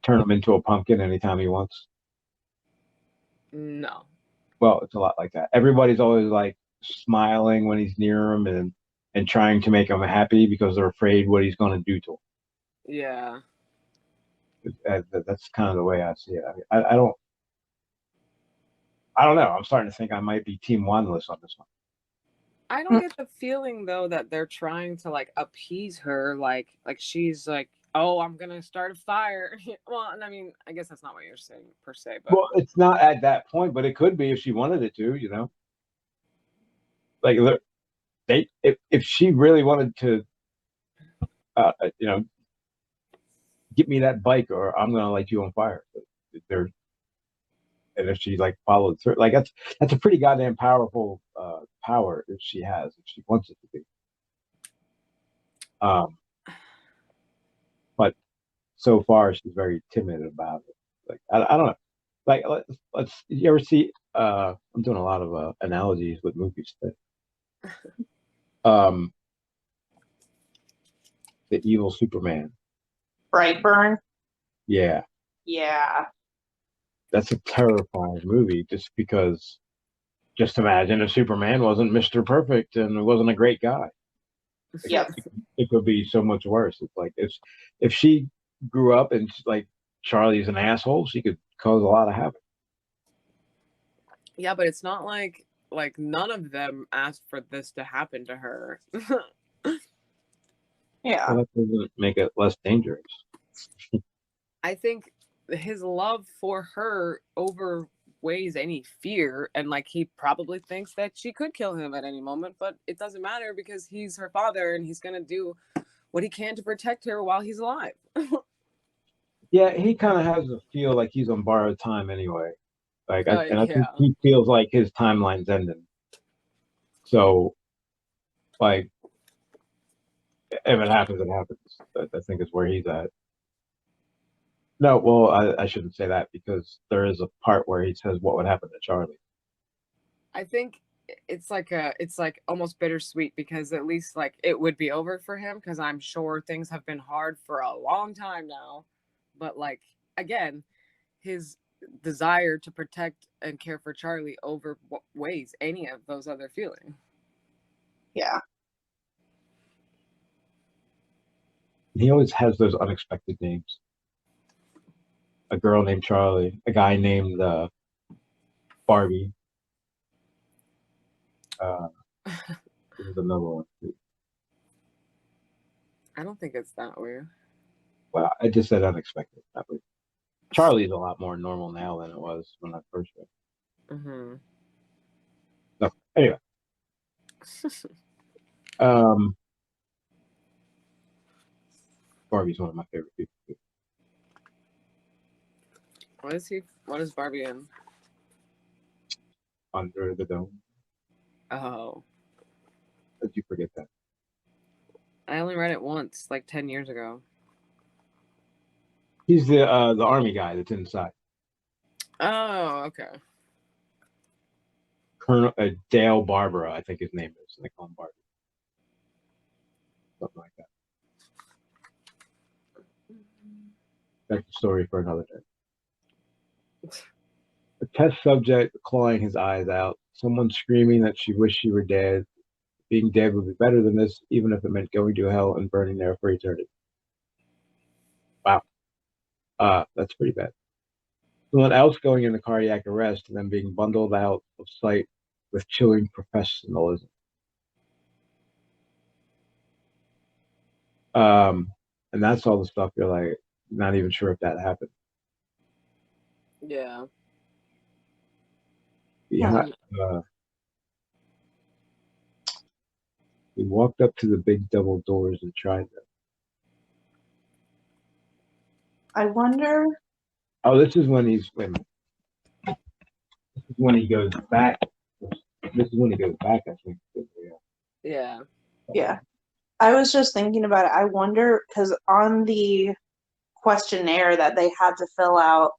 turn them into a pumpkin anytime he wants? No. Well, it's a lot like that. Everybody's always like smiling when he's near him and trying to make him happy because they're afraid what he's going to do to him. Yeah. That's kind of the way I see it. I don't know. I'm starting to think I might be Team Wanless on this one. I don't get the feeling though that they're trying to like appease her, like she's like, oh, I'm gonna start a fire. Well, and I mean, I guess that's not what you're saying per se, but well, it's not at that point, but it could be if she wanted it to, you know. Like, if she really wanted to, you know, get me that bike, or I'm gonna light you on fire. And if she like followed through, like that's a pretty goddamn powerful power that she has if she wants it to be. But so far she's very timid about it. Like I don't know. Like let's you ever see? I'm doing a lot of analogies with movies today. The evil Superman. Brightburn. Yeah. Yeah. That's a terrifying movie just because just imagine if Superman wasn't Mr. Perfect and wasn't a great guy. Yep. It could be so much worse. It's like if she grew up and like Charlie's an asshole, she could cause a lot of havoc. yeah, but it's not like none of them asked for this to happen to her. Yeah. Well, that doesn't make it less dangerous. I think his love for her overweighs any fear, and like he probably thinks that she could kill him at any moment, but it doesn't matter because he's her father and he's gonna do what he can to protect her while he's alive. Yeah, he kind of has a feel like he's on borrowed time anyway. Like, I think Yeah. he feels like his timeline's ending. So, like, if it happens, it happens. I think is where he's at. No, well, I shouldn't say that because there is a part where he says what would happen to Charlie. I think it's like almost bittersweet because at least like it would be over for him because I'm sure things have been hard for a long time now. But like again, his desire to protect and care for Charlie overweighs any of those other feelings. Yeah. He always has those unexpected names. A girl named Charlie, a guy named Barbie. There's another one too. I don't think it's that weird. Well, I just said unexpected. Not weird. Charlie's a lot more normal now than it was when I first read. Mm-hmm. No, anyway. Barbie's one of my favorite people too. What is Barbie in? Under the Dome. Oh. How did you forget that? I only read it once, like 10 years ago. He's the army guy that's inside. Oh, okay. Colonel Dale Barbara, I think his name is. And they call him Barbie. Something like that. That's a story for another day. A test subject clawing his eyes out. Someone screaming that she wished she were dead. Being dead would be better than this, even if it meant going to hell and burning there for eternity. Wow. That's pretty bad. Someone else going into cardiac arrest and then being bundled out of sight with chilling professionalism. And that's all the stuff you're like, not even sure if that happened. Yeah. Yeah. He walked up to the big double doors and tried them. I wonder. Oh, this is when he's wait a minute. This is when he goes back. This is when he goes back, I think. Yeah. Yeah. I was just thinking about it. I wonder, because on the questionnaire that they had to fill out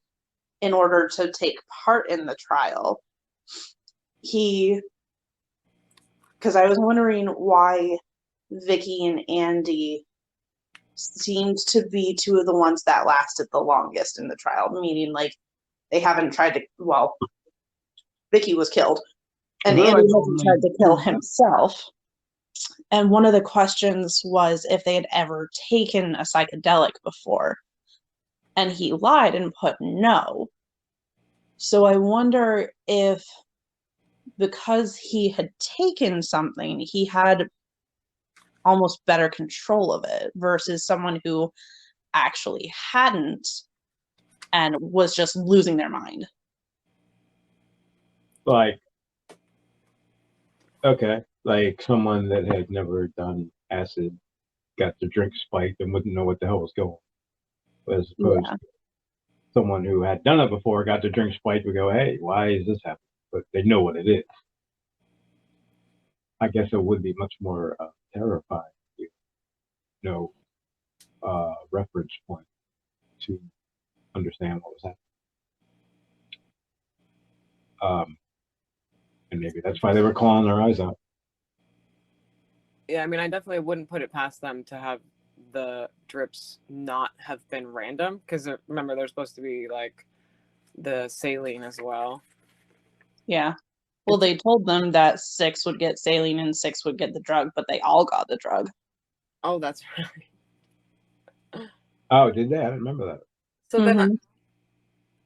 in order to take part in the trial, because I was wondering why Vicky and Andy seemed to be two of the ones that lasted the longest in the trial, meaning like they haven't tried to, well, Vicky was killed and Andy hasn't tried to kill himself. And one of the questions was if they had ever taken a psychedelic before. And he lied and put no. So I wonder if because he had taken something, he had almost better control of it versus someone who actually hadn't and was just losing their mind. Like, okay, like someone that had never done acid got their drink spiked and wouldn't know what the hell was going on. As opposed to someone who had done it before, got their drink spiked, would go, hey, why is this happening? But they know what it is. I guess it would be much more terrifying if no reference point to understand what was happening. And maybe that's why they were clawing their eyes out. Yeah, I mean, I definitely wouldn't put it past them to have the drips not have been random, because remember, they're supposed to be like the saline as well. Yeah. Well, they told them that 6 would get saline and 6 would get the drug, but they all got the drug. Oh, that's right. Oh, did they? I didn't remember that. So then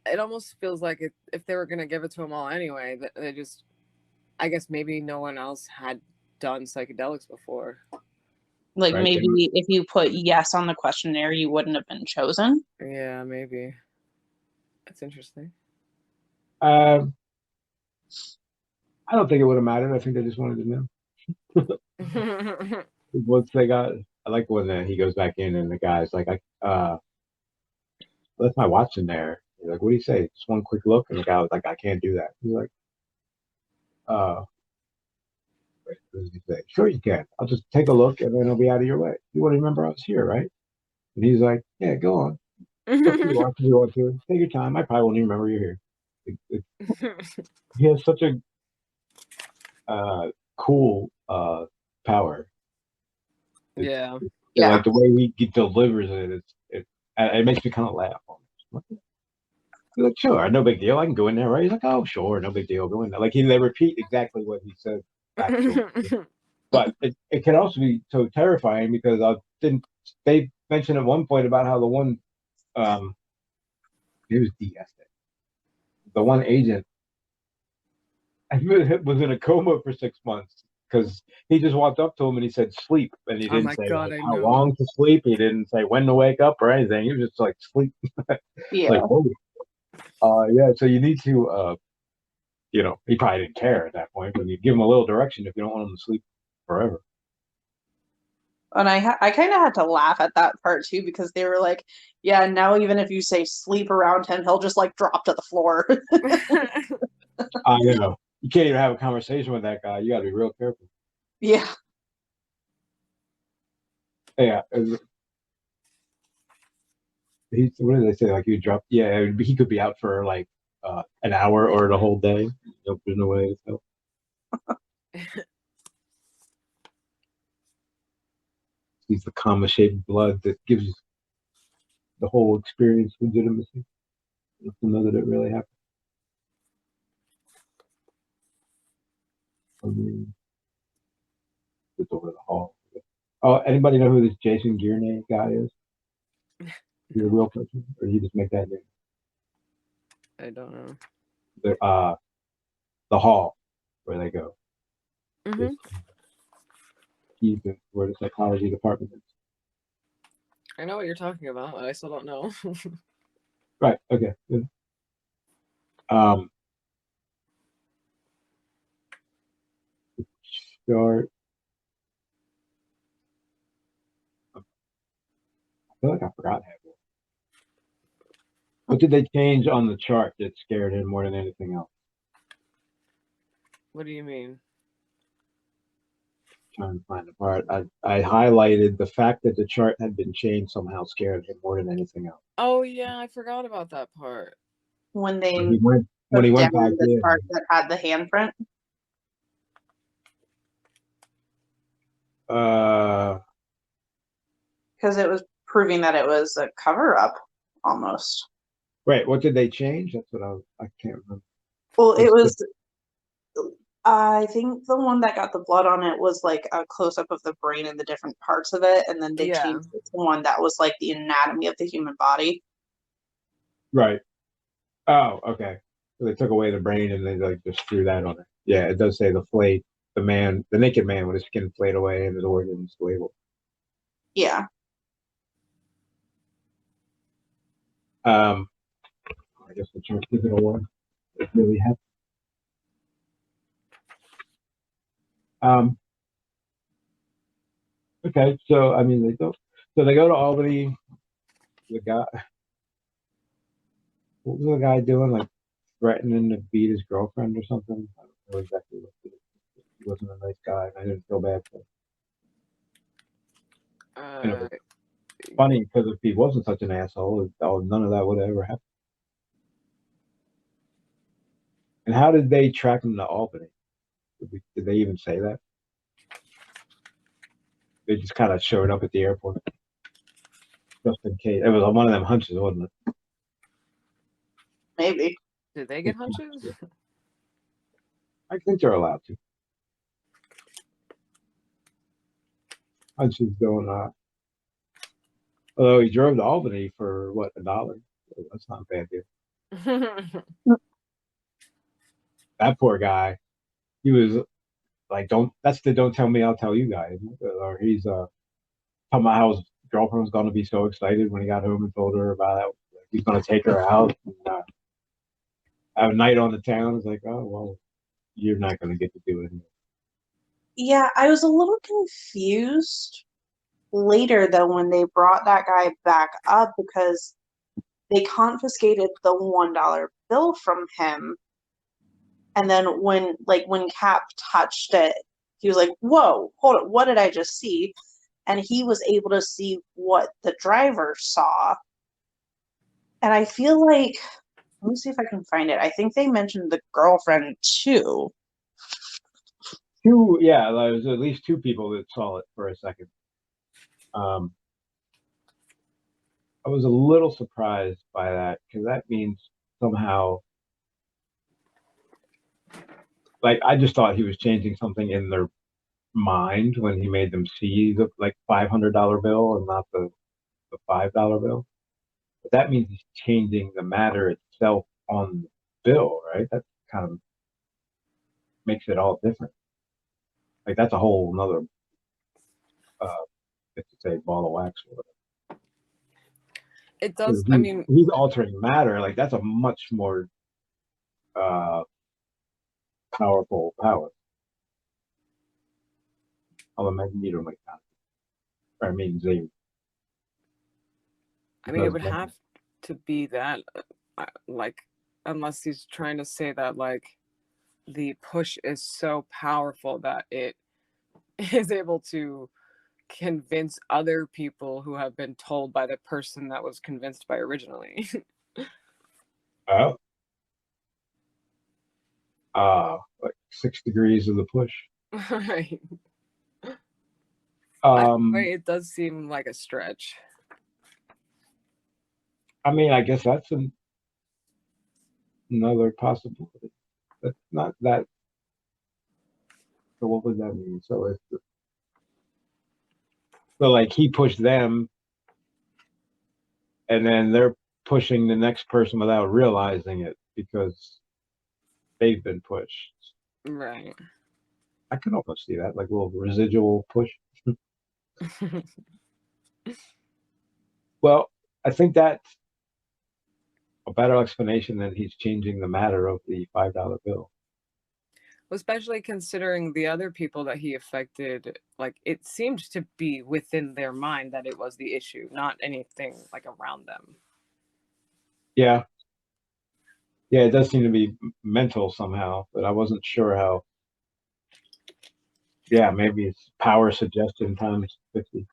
it almost feels like if they were going to give it to them all anyway, that they just, I guess maybe no one else had done psychedelics before. Like maybe if you put yes on the questionnaire, you wouldn't have been chosen. Yeah, maybe. That's interesting. I don't think it would have mattered. I think they just wanted to know. Once they got, I like when he goes back in and the guy's like, I left my watch in there. He's like, what do you say? Just one quick look. And the guy was like, I can't do that. He's like, what does he say? Sure you can. I'll just take a look and then it'll be out of your way. You want to remember I was here, right? And he's like, yeah, go on. You want to. Take your time. I probably won't even remember you're here. He has such a cool power. Yeah. Like the way he delivers it makes me kind of laugh. He's like, sure, no big deal. I can go in there, right? He's like, oh, sure, no big deal. Go in there. Like they repeat exactly what he said back to him. But it can also be so terrifying because they mentioned at one point about how the one it was DS. The one agent was in a coma for 6 months because he just walked up to him and he said sleep, and he didn't say how long to sleep. He didn't say when to wake up or anything. He was just like sleep. Yeah. Like, yeah. So you need to, he probably didn't care at that point, but you give him a little direction if you don't want him to sleep forever. And I kind of had to laugh at that part too because they were like, yeah, now even if you say sleep around him, he'll just like drop to the floor. I know. You can't even have a conversation with that guy. You got to be real careful. Yeah. Yeah. What did they say? Like you drop? Yeah, he could be out for like an hour or the whole day. There's no way to tell. He's the comma-shaped blood that gives you. the whole experience legitimacy. Just to know that it really happened. I mean, it's over the hall. Oh, anybody know who this Jason Gearney guy is? He's a real person, or did he just make that name? I don't know. The hall where they go. Mm-hmm. He's where the psychology department is. I know what you're talking about. I still don't know. Right. Okay. Good. Chart. I feel like I forgot half of it. What did they change on the chart that scared him more than anything else? What do you mean? Trying to find the part. I highlighted the fact that the chart had been changed somehow scared him more than anything else. Oh yeah, I forgot about that part. When they when he went back the in, chart that had the handprint. Because it was proving that it was a cover-up, almost. Right. What did they change? That's what I can't remember. Well, it was. I think the one that got the blood on it was like a close-up of the brain and the different parts of it, and then they changed it to one that was like the anatomy of the human body. Right. Oh, okay. So they took away the brain and they like just threw that on it. Yeah, it does say the naked man with his skin flayed away and his organs labeled. Yeah. I guess the chart pivotal one. It really happened. Okay, so I mean they go to Albany. The guy, what was the guy doing? Like threatening to beat his girlfriend or something? I don't know exactly what he did. He wasn't a nice guy, and I didn't feel bad for him. And it was funny because if he wasn't such an asshole, none of that would have ever happened. And how did they track him to Albany? Did they even say that? They just kind of showed up at the airport just in case. It was one of them hunches, wasn't it? Maybe. Did they get hunches? I think they're allowed to. Hunches don't. Although he drove to Albany for what, $1? That's not a bad deal. That poor guy. He was like, don't tell me, I'll tell you guys. Or he's talking about how his girlfriend was going to be so excited when he got home and told her about it. He's going to take her out and have a night on the town. It's like, oh, well, you're not going to get to do it anymore. Yeah, I was a little confused later, though, when they brought that guy back up because they confiscated the $1 bill from him. And then when Cap touched it, he was like, whoa, hold it, what did I just see? And he was able to see what the driver saw. And I feel like, let me see if I can find it. I think they mentioned the girlfriend too. Yeah, there was at least 2 people that saw it for a second. I was a little surprised by that because that means somehow, like, I just thought he was changing something in their mind when he made them see the $500 bill and not the $5 bill. But that means he's changing the matter itself on the bill, right? That kind of makes it all different. Like that's a whole another, let's say, ball of wax or whatever. It does. I mean, he's altering matter. Like that's a much more powerful power. I'll Magneto might not. I mean, Xavier. I mean, it would have to be that, like, unless he's trying to say that, like, the push is so powerful that it is able to convince other people who have been told by the person that was convinced by originally. Oh. Like 6 degrees of the push. Right. It does seem like a stretch. I mean, I guess that's another possibility. That's not that. So what would that mean? So like he pushed them, and then they're pushing the next person without realizing it because they've been pushed. Right. I can almost see that, like a little residual push. Well, I think that's a better explanation than he's changing the matter of the $5 bill. Especially considering the other people that he affected, like it seemed to be within their mind that it was the issue, not anything like around them. Yeah. Yeah, it does seem to be mental somehow, but I wasn't sure how. Yeah, maybe it's power suggestion times 50.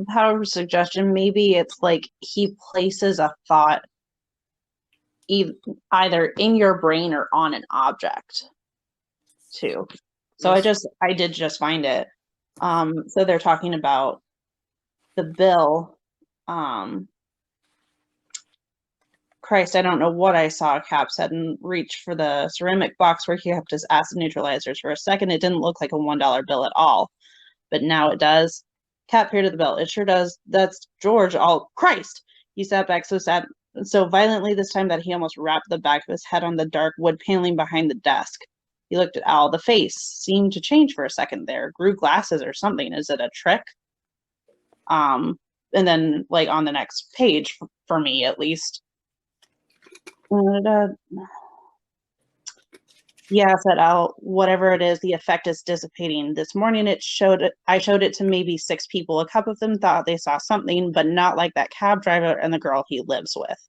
Power of suggestion, maybe it's like he places a thought either in your brain or on an object too. So I did just find it. So they're talking about the bill. Christ, I don't know what I saw. Cap said and reached for the ceramic box where he kept his acid neutralizers. For a second, it didn't look like a $1 bill at all, but now it does. Cap peered at the bill. It sure does. That's George. All Christ! He sat back so violently this time that he almost rapped the back of his head on the dark wood paneling behind the desk. He looked at Al. The face seemed to change for a second there. Grew glasses or something. Is it a trick? And then, like, on the next page, for me at least, yeah, said Al, whatever it is, the effect is dissipating. This morning I showed it to maybe 6 people. A couple of them thought they saw something, but not like that cab driver and the girl he lives with.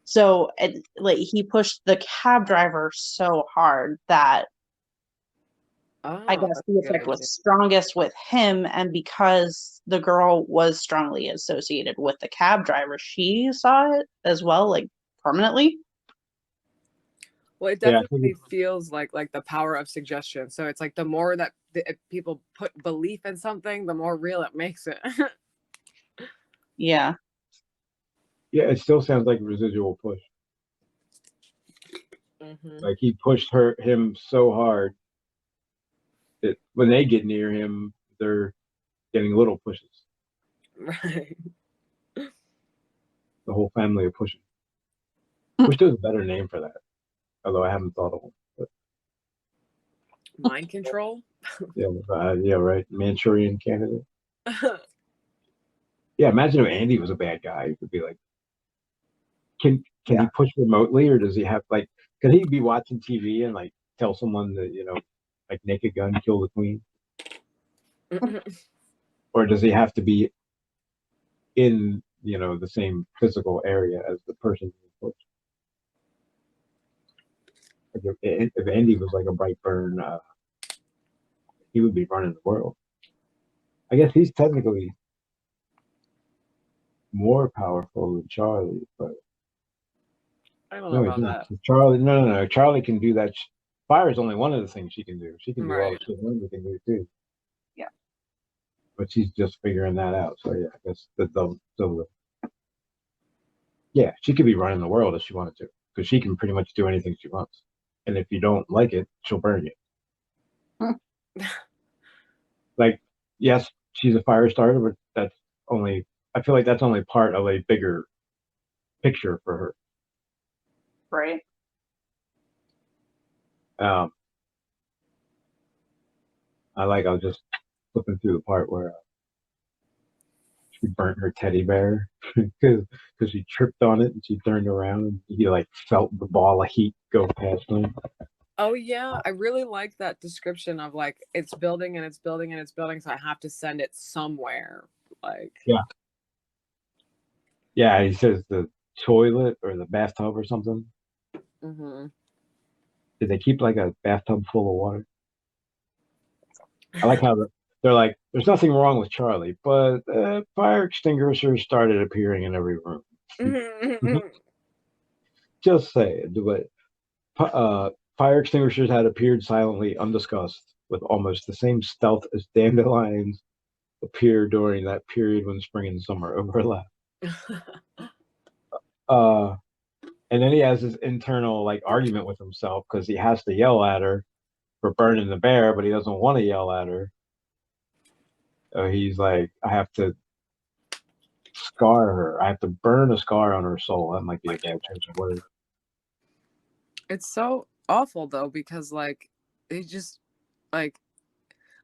So like he pushed the cab driver so hard that I guess the effect was strongest with him, and because the girl was strongly associated with the cab driver, she saw it as well, like permanently. Well, it definitely feels like the power of suggestion. So it's like the more that people put belief in something, the more real it makes it. Yeah. Yeah, it still sounds like residual push. Mm-hmm. Like he pushed him so hard that when they get near him, they're getting little pushes. Right. The whole family are pushing. Wish there was a better name for that. Although I haven't thought of one. But. Mind control? Yeah, right. Manchurian Candidate. Yeah, imagine if Andy was a bad guy. He could be like, can he push remotely, or does he have like? Could he be watching TV and like tell someone that like Naked Gun kill the queen? Or does he have to be in the same physical area as the person who pushed? Like if Andy was like a Brightburn, he would be running the world. I guess he's technically more powerful than Charlie, but I don't know about that. Charlie, no. Charlie can do that. Fire is only one of the things she can do. She can do all the shit Linda can do too. Yeah. But she's just figuring that out. So yeah, I guess yeah, she could be running the world if she wanted to, because she can pretty much do anything she wants. And if you don't like it, she'll burn you. Like, yes, she's a fire starter, but I feel like that's only part of a bigger picture for her. Right. I was just flipping through the part where she burnt her teddy bear because she tripped on it and she turned around and he like felt the ball of heat go past him. Oh yeah, I really like that description of like it's building and it's building and it's building, so I have to send it somewhere. Like yeah, he says the toilet or the bathtub or something. Mm-hmm. Did they keep like a bathtub full of water? I like how they're like, there's nothing wrong with Charlie, but fire extinguishers started appearing in every room. Just saying. Fire extinguishers had appeared silently, undiscussed, with almost the same stealth as dandelions appear during that period when spring and summer overlap. And then he has this internal like argument with himself because he has to yell at her for burning the bear, but he doesn't want to yell at her. So he's like, I have to scar her. I have to burn a scar on her soul. That might be a bad choice of words. It's so awful though, because like they just like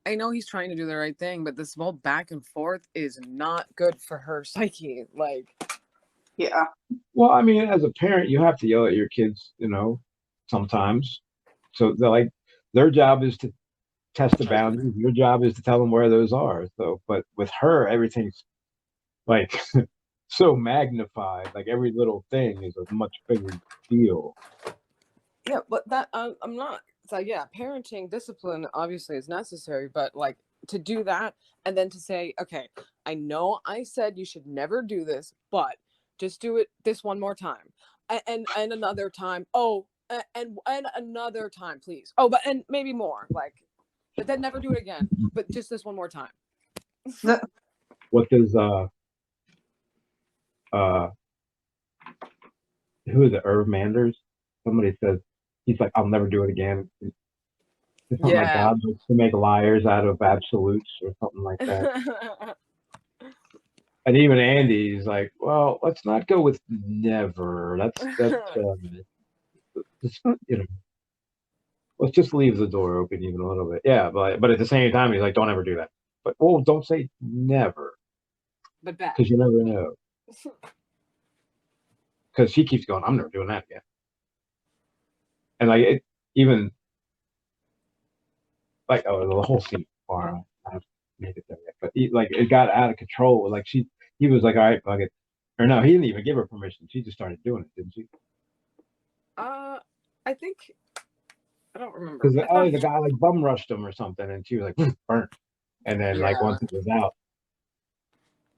I know he's trying to do the right thing, but this whole back and forth is not good for her psyche. Like, Yeah. Well, I mean, as a parent, you have to yell at your kids, sometimes. So they're like, their job is to test the boundaries. Your job is to tell them where those are. So, but with her, everything's like so magnified. Like every little thing is a much bigger deal. yeah, but that I'm not. So yeah, parenting discipline obviously is necessary, but like to do that and then to say, okay, I know I said you should never do this, but just do it this one more time, and another time. Oh, and another time, please. Oh, but and maybe more. Like, but then never do it again. But just this one more time. What does who is it? Irv Manders? Somebody says he's like, I'll never do it again. It's something like God likes to make liars out of absolutes or something like that. And even Andy's like, well, let's not go with never. Let's just leave the door open even a little bit. Yeah, but at the same time, he's like, don't ever do that. But don't say never. But bad. Because you never know. Because she keeps going, I'm never doing that again. And like even like the whole scene far. I haven't made it there yet, but it got out of control. Like he was like, all right, fuck it. Or no, he didn't even give her permission. She just started doing it, didn't she? I think I don't remember. Because the guy like bum rushed him or something, and she was like burnt. And then like once it was out,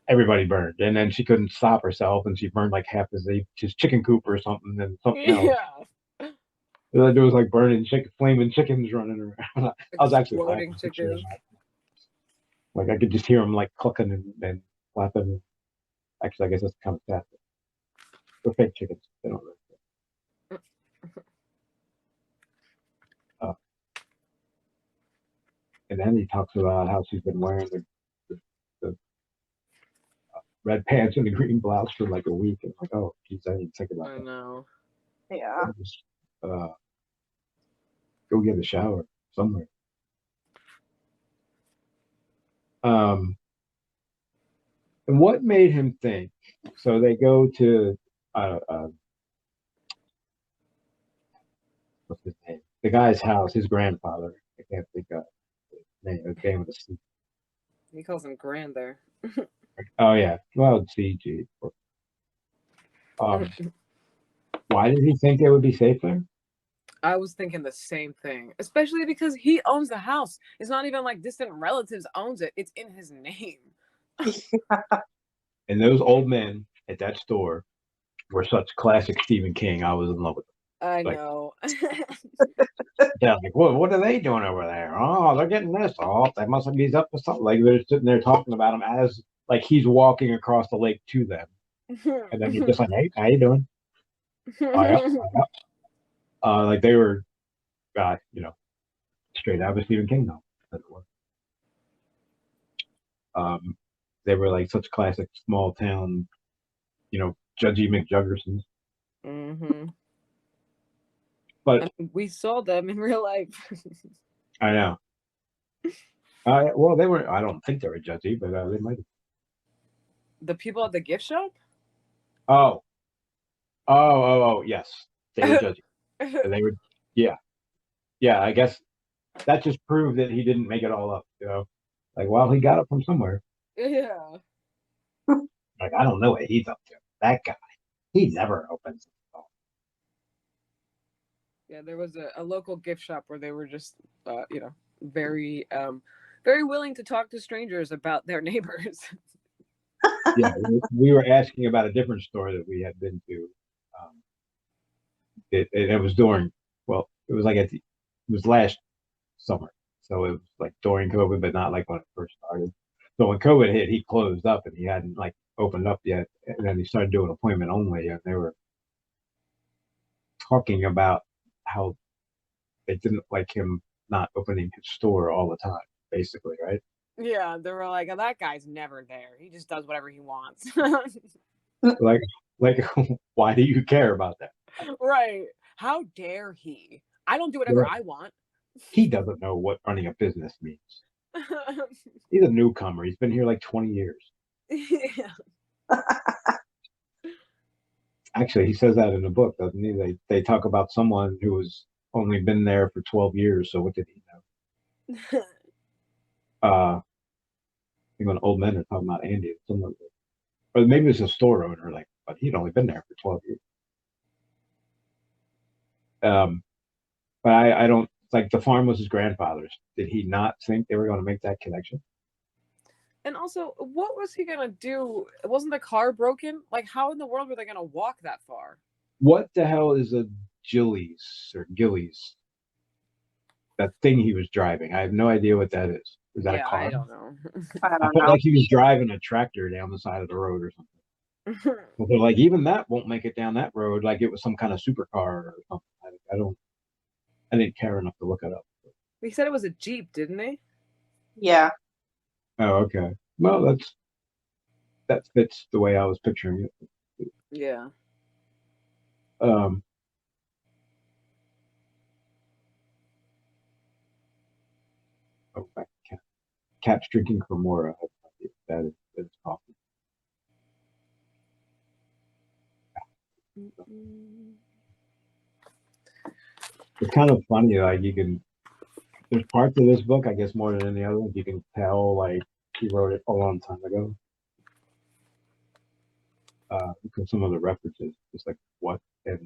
everybody burned. And then she couldn't stop herself, and she burned like half his chicken coop or something, and something else. Yeah. There was like burning flaming chickens running around. I was actually floating chickens. Like I could just hear them like clucking and flapping. Actually, I guess that's kind of sad. They're fake chickens. They don't really. And then he talks about how she's been wearing the red pants and the green blouse for like a week. And like, oh, geez, I didn't think about that. I know. Yeah. Just, go get a shower somewhere. And what made him think? So they go to what's his name? The guy's house, his grandfather. I can't think of his name. Game with a C. He calls him Grand there. Oh yeah, well, CG. Why did he think it would be safe there? I was thinking the same thing, especially because he owns the house. It's not even like distant relatives owns it. It's in his name. And those old men at that store were such classic Stephen King. I was in love with them. I know. Yeah, like what are they doing over there? Oh, they're getting this. Oh, they must be up to something. Like they're sitting there talking about him as like he's walking across the lake to them, and then you're just like, hey, how you doing? Like they were, straight out of a Stephen King novel. They were like such classic small town, judgy McJuggersons. Mm-hmm. But we saw them in real life. I know. Well, they were. I don't think they were judgy, but they might have. The people at the gift shop? Oh, yes, they were judgy. They were, yeah. I guess that just proved that he didn't make it all up. Like, well, he got it from somewhere. Yeah. Like, I don't know what he's up to. That guy, he never opens. Yeah, there was a local gift shop where they were just, very, very willing to talk to strangers about their neighbors. Yeah, we were asking about a different store that we had been to. It was during, well, it was like it was last summer, so it was like during COVID, but not like when it first started. So when COVID hit, he closed up and he hadn't like opened up yet. And then he started doing appointment only, and they were talking about how they didn't like him not opening his store all the time, basically, right? Yeah, they were like, oh, that guy's never there. He just does whatever he wants. like, why do you care about that? Right. How dare he? I don't do whatever I want. He doesn't know what running a business means. He's a newcomer. He's been here like 20 years. Yeah. Actually, he says that in the book, doesn't he? They talk about someone who has only been there for 12 years. So what did he know? I think when old men are talking about Andy, someone, or maybe it's a store owner, like, but he'd only been there for 12 years. But I don't, like, the farm was his grandfather's. Did he not think they were going to make that connection? And also, what was he gonna do? Wasn't the car broken? Like, how in the world were they gonna walk that far? What the hell is a Gillies or Gillies? That thing he was driving. I have no idea what that is. Is that a car? I don't know. I I don't felt know. like he was driving a tractor down the side of the road or something. But they're like, even that won't make it down that road. Like it was some kind of supercar or something. I didn't care enough to look it up. He said it was a Jeep, didn't he? Yeah. Oh, okay. Well, that fits the way I was picturing it. Yeah. Oh, cat's drinking Cremora. That is coffee. It's kind of funny, like there's parts of this book, I guess more than any other, you can tell like he wrote it a long time ago. Because some of the references, just like what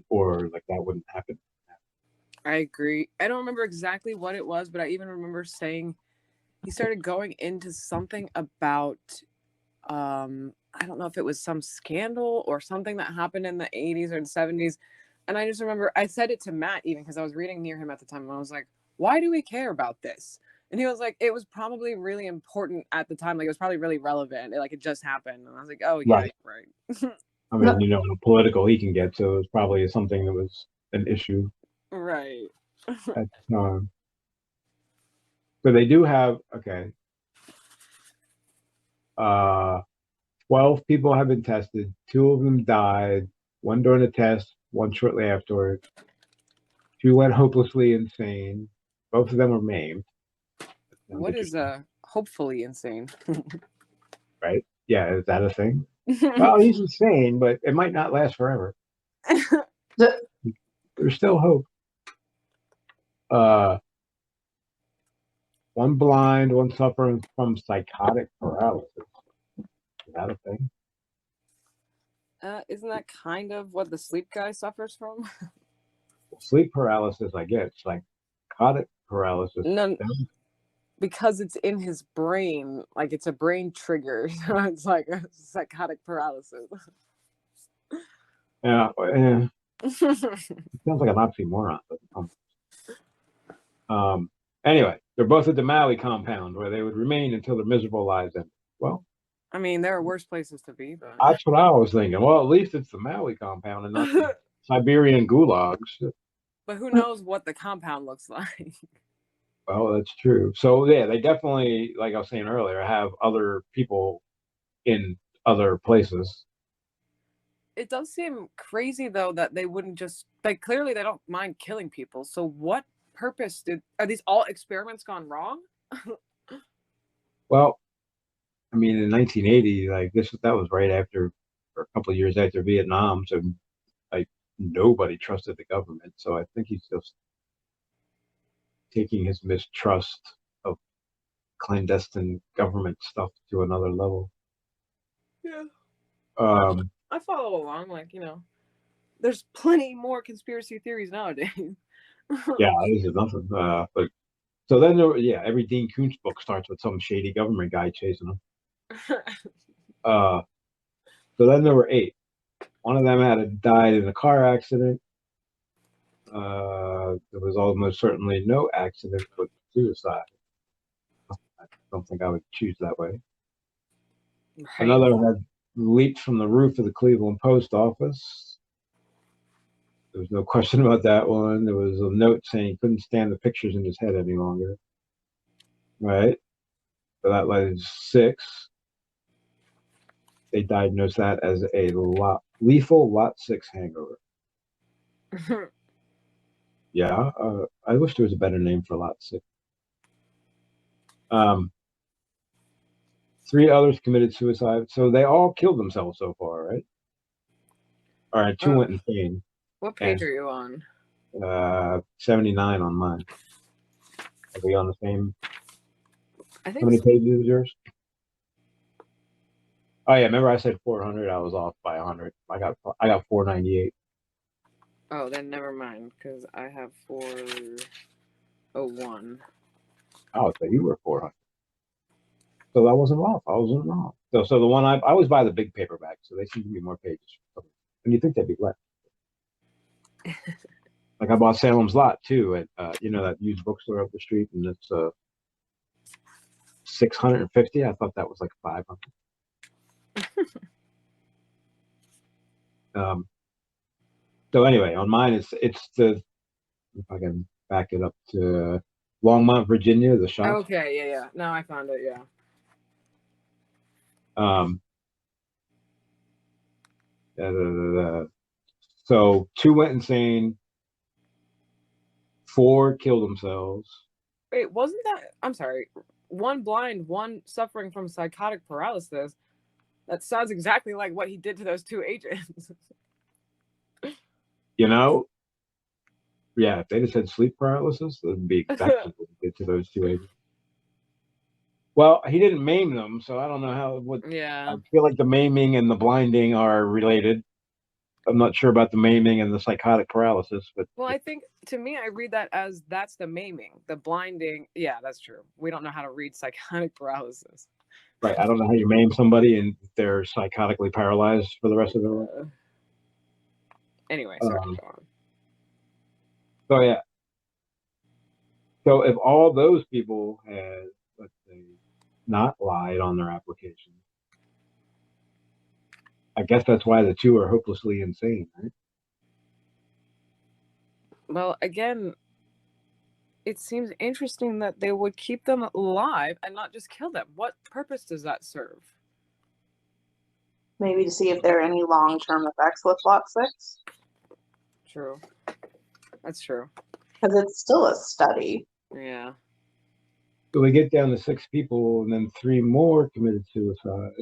or like that wouldn't happen. I agree. I don't remember exactly what it was, but I even remember saying he started going into something about I don't know if it was some scandal or something that happened in the 80s or the 70s. And I just remember I said it to Matt even because I was reading near him at the time, and I was like, why do we care about this? And he was like, it was probably really important at the time. Like, it was probably really relevant. It just happened. And I was like, oh, yeah, right. I mean, you know how political he can get, so it was probably something that was an issue. Right. At the time. But they do have, okay. 12 people have been tested. 2 of them died. 1 during the test, 1 shortly afterward. 2 went hopelessly insane. Both of them were maimed. What is hopefully insane? Right? Yeah, is that a thing? Well, he's insane, but it might not last forever. There's still hope. 1 blind, 1 suffering from psychotic paralysis. Is that a thing? Isn't that kind of what the sleep guy suffers from? Sleep paralysis, I get. Psychotic paralysis. No, because it's in his brain. Like, it's a brain trigger. It's like a psychotic paralysis. Yeah. It sounds like an oxymoron. But, anyway, they're both at the Maui compound where they would remain until their miserable lives ended. Well, I mean, there are worse places to be, but that's what I was thinking. Well, at least it's the Maui compound and not the Siberian gulags. But who knows what the compound looks like? Well, that's true. So yeah, they definitely, like I was saying earlier, have other people in other places. It does seem crazy though that they wouldn't just clearly they don't mind killing people. So what purpose are these all experiments gone wrong? Well, I mean, in 1980, that was right after, or a couple of years after Vietnam, so like nobody trusted the government. So I think he's just taking his mistrust of clandestine government stuff to another level. Yeah. I follow along, there's plenty more conspiracy theories nowadays. Yeah, this is nothing. But so then every Dean Koontz book starts with some shady government guy chasing him. So then there were 8. One of them had died in a car accident. There was almost certainly no accident, but suicide. I don't think I would choose that way. Right. Another had leaped from the roof of the Cleveland post office. There was no question about that one. There was a note saying he couldn't stand the pictures in his head any longer. Right? So that was 6. They diagnosed that as a lethal lot 6 hangover. Yeah, I wish there was a better name for lot 6. 3 others committed suicide. So they all killed themselves so far, right? All right, 2 went insane. What page are you on? 79 on mine. Are we on the same? I think How many so. pages is yours? Oh yeah, remember I said 400? I was off by 100. I got 498. Oh, then never mind, because I have 401. Oh, so you were 400. So that wasn't off. I wasn't wrong. So the one I always buy the big paperback, so they seem to be more pages. And you think they'd be less? Like I bought Salem's Lot too at that used bookstore up the street, and it's 650. I thought that was like 500. So anyway, on mine it's the, if I can back it up to Longmont, Virginia, the shop. Okay, yeah. Now I found it, yeah. So 2 went insane, 4 killed themselves. Wait, wasn't that, I'm sorry, 1 blind, 1 suffering from psychotic paralysis? That sounds exactly like what he did to those 2 agents. Yeah, if they just had sleep paralysis, that would be exactly what he did to those 2 agents. Well, he didn't maim them, so I don't know how. Yeah. I feel like the maiming and the blinding are related. I'm not sure about the maiming and the psychotic paralysis, but I think, to me, I read that as that's the maiming. The blinding, yeah, that's true. We don't know how to read psychotic paralysis. Right. I don't know how you maim somebody and they're psychotically paralyzed for the rest of their life. Anyway, sorry, go on. So yeah. So if all those people had, let's say, not lied on their application, I guess that's why the 2 are hopelessly insane, right? Well, again, it seems interesting that they would keep them alive and not just kill them. What purpose does that serve? Maybe to see if there are any long-term effects with lot 6. True. That's true. Because it's still a study. Yeah. So we get down to 6 people, and then 3 more committed suicide.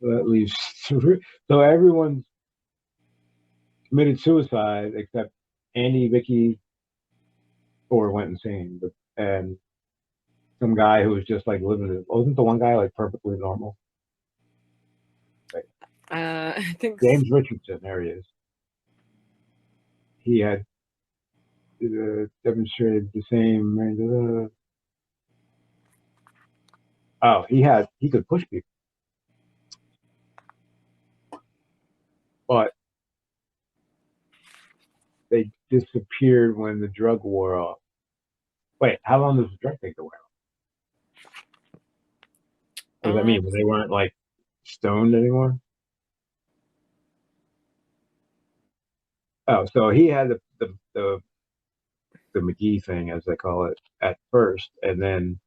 That leaves 3. So everyone's committed suicide except Andy, Vicky, or went insane, and some guy who was just like living. Wasn't the one guy like perfectly normal? Right. I think James Richardson. There he is. He had demonstrated the same. Oh, he could push people, but they disappeared when the drug wore off. Wait, how long does the drug take to wear off? What does that mean? When they weren't like stoned anymore? Oh, so he had the McGee thing, as they call it, at first, and then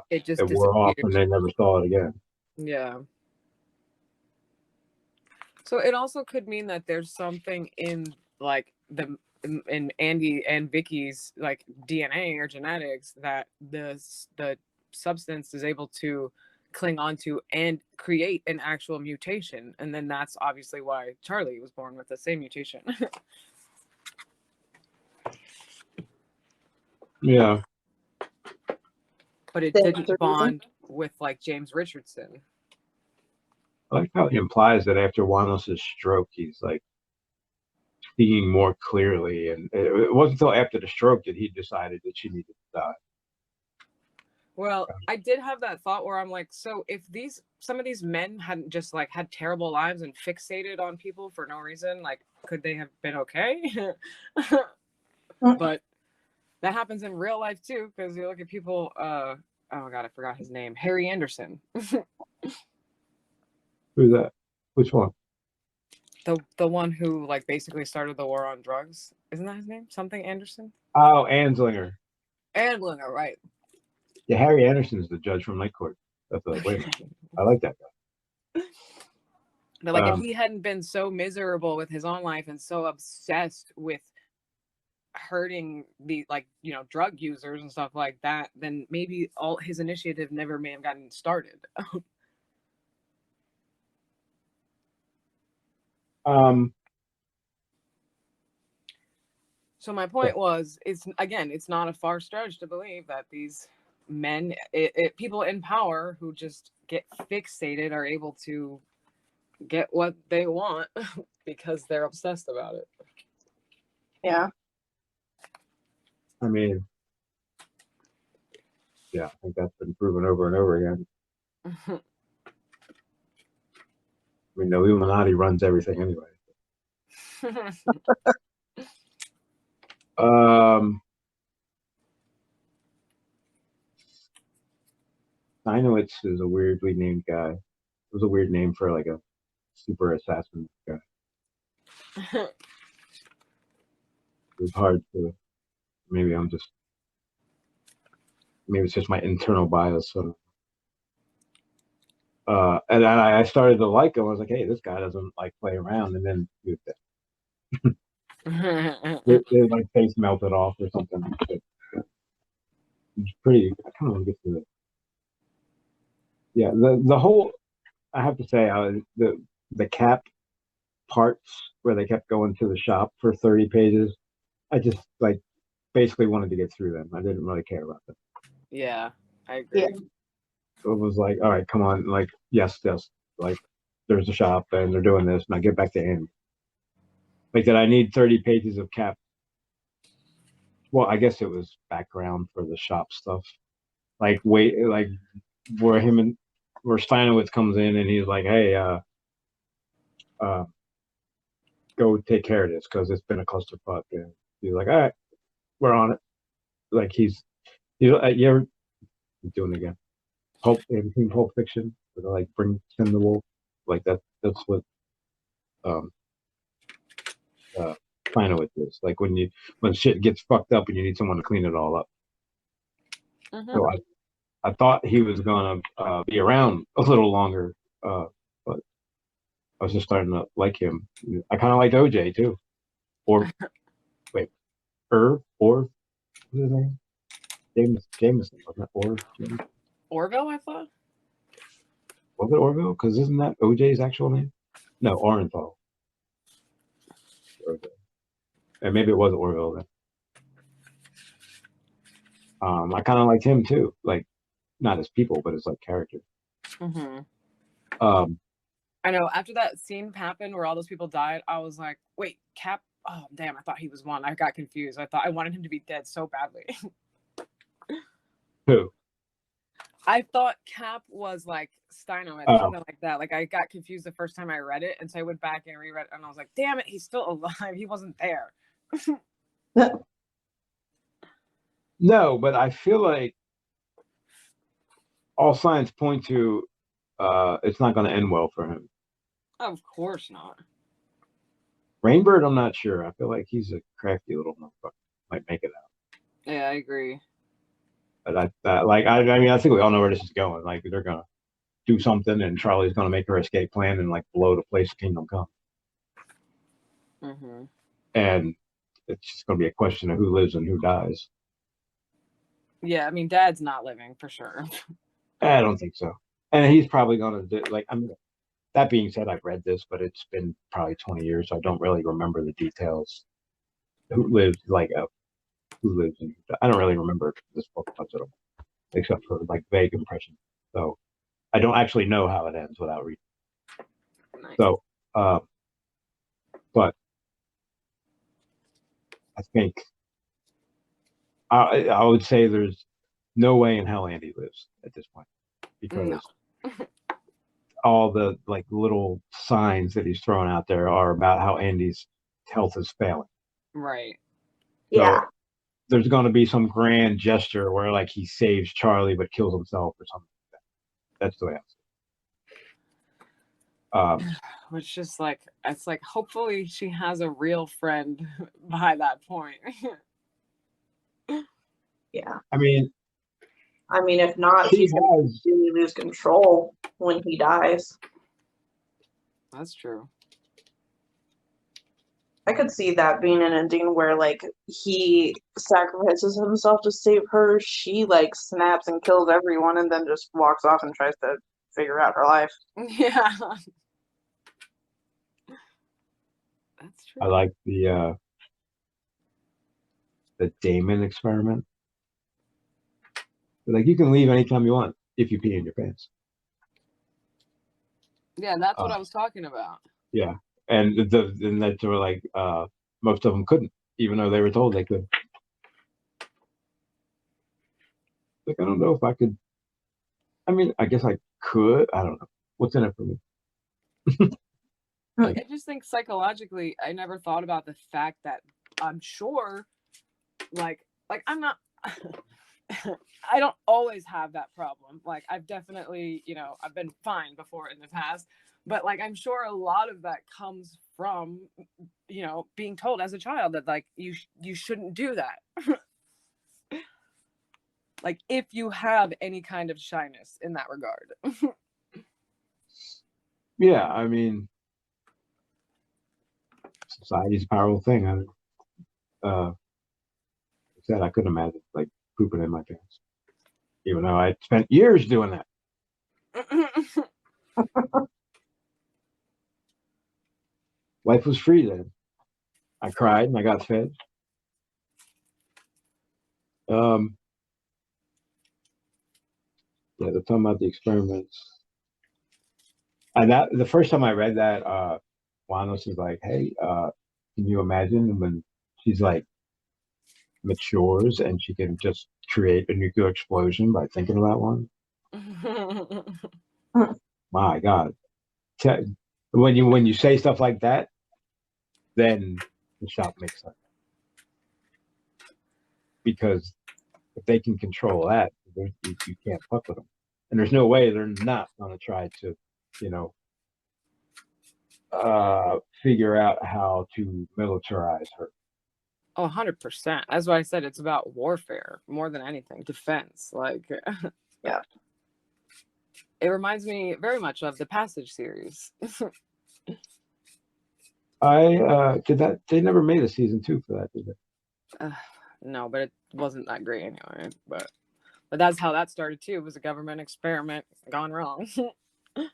it wore off, and they never saw it again. Yeah. So it also could mean that there's something in like in Andy and Vicky's like DNA or genetics that the substance is able to cling onto and create an actual mutation, and then that's obviously why Charlie was born with the same mutation. Yeah. But it didn't bond with like James Richardson. I like how he implies that after Juanos' stroke, he's like seeing more clearly, and it wasn't until after the stroke that he decided that she needed to die. Well, I did have that thought where I'm like, so if some of these men hadn't just like had terrible lives and fixated on people for no reason, like, could they have been okay? But That happens in real life too, because you look at people. Oh God, I forgot his name. Harry Anderson. Who's that? Which one? The one who like basically started the war on drugs. Isn't that his name? Something Anderson? Oh, Anslinger. Andlinger, right. Yeah, Harry Anderson's the judge from Night Court. That's a wait a minute. I like that guy. But like if he hadn't been so miserable with his own life and so obsessed with hurting the drug users and stuff like that, then maybe all his initiative never may have gotten started. So my point was, it's not a far stretch to believe that these men, people in power who just get fixated, are able to get what they want because they're obsessed about it. Yeah. I mean, yeah, I think that's been proven over and over again. I mean, the Illuminati runs everything anyway. Steinowitz is a weirdly named guy. It was a weird name for like a super assassin guy. It was hard to. Maybe it's just my internal bias. Sort of. And I started to like him. I was like, hey, this guy doesn't like play around. And then his like face melted off or something. It's pretty. I kind of want to get to it. Yeah, the whole. I have to say, the Cap parts where they kept going to the shop for 30 pages. I just like basically wanted to get through them. I didn't really care about them. Yeah, I agree. Yeah. It was like, all right, come on, like yes, like there's a shop and they're doing this, and I get back to Andy. Like, did I need 30 pages of Cap? Well, I guess it was background for the shop stuff. Like where Steinowitz comes in and he's like, hey, go take care of this because it's been a clusterfuck. And he's like, all right, we're on it. Like he's you ever doing it again? Pulp Fiction, like send the wolf, like that's what Steinowitz is. Like when shit gets fucked up and you need someone to clean it all up. Mm-hmm. So I thought he was gonna be around a little longer, but I was just starting to like him. I kind of liked OJ too, or wait, or what's his name? Jameson, wasn't it? Orville, I thought. Was it Orville? Because isn't that OJ's actual name? No, Orenthal. And maybe it was Orville then. I kind of liked him too, like not as people, but as like character. Mm-hmm. I know. After that scene happened where all those people died, I was like, "Wait, Cap? Oh, damn! I thought he was one. I got confused. I wanted him to be dead so badly." Who? I thought Cap was like Steinowitz, something like that. Like I got confused the first time I read it, and so I went back and reread it, and I was like, "Damn it, he's still alive. He wasn't there." No, but I feel like all signs point to it's not going to end well for him. Of course not. Rainbird, I'm not sure. I feel like he's a crafty little motherfucker. Might make it out. Yeah, I agree. But I think we all know where this is going. Like they're gonna do something, and Charlie's gonna make her escape plan and like blow the place Kingdom Come. Mm-hmm. And it's just gonna be a question of who lives and who dies. Yeah, I mean, Dad's not living for sure. I don't think so. And he's probably gonna do that being said, I've read this, but it's been probably 20 years, so I don't really remember the details. Who lives in? I don't really remember this book much at all, except for like vague impressions. So I don't actually know how it ends without reading. Nice. So, but I think I would say there's no way in hell Andy lives at this point because all the like little signs that he's throwing out there are about how Andy's health is failing. Right. Yeah. there's going to be some grand gesture where like he saves Charlie but kills himself or something like that. That's the way I see it. Which just like, it's like, hopefully she has a real friend by that point. Yeah. I mean, if not, she's going to really lose control when he dies. That's true. I could see that being an ending where, like, he sacrifices himself to save her. She, like, snaps and kills everyone and then just walks off and tries to figure out her life. Yeah. That's true. I like the Damon experiment. Like, you can leave anytime you want if you pee in your pants. Yeah, that's what I was talking about. Yeah. And that they were like, most of them couldn't, even though they were told they could. Like, I don't know if I could. I mean, I guess I could. I don't know. What's in it for me? I just think psychologically, I never thought about the fact that I'm sure, like I'm not. I don't always have that problem. Like, I've definitely, I've been fine before in the past, but like, I'm sure a lot of that comes from, being told as a child that like, you shouldn't do that. Like, if you have any kind of shyness in that regard. Yeah, I mean, society's a powerful thing. I said I couldn't imagine like pooping in my pants, even though I spent years doing that. Life was free then. I cried and I got fed. Yeah, they're talking about the experiments. And that the first time I read that, Juanos is like, "Hey, can you imagine when she's like matures and she can just create a nuclear explosion by thinking about one?" My God, when you say stuff like that, then the shop makes sense. Because if they can control that, you can't fuck with them. And there's no way they're not going to try to, figure out how to militarize her. Oh, 100%. That's why I said it's about warfare more than anything, defense. Like, yeah. It reminds me very much of the Passage series. I did that. They never made a season 2 for that, did they? No, but it wasn't that great anyway. But that's how that started too. It was a government experiment gone wrong.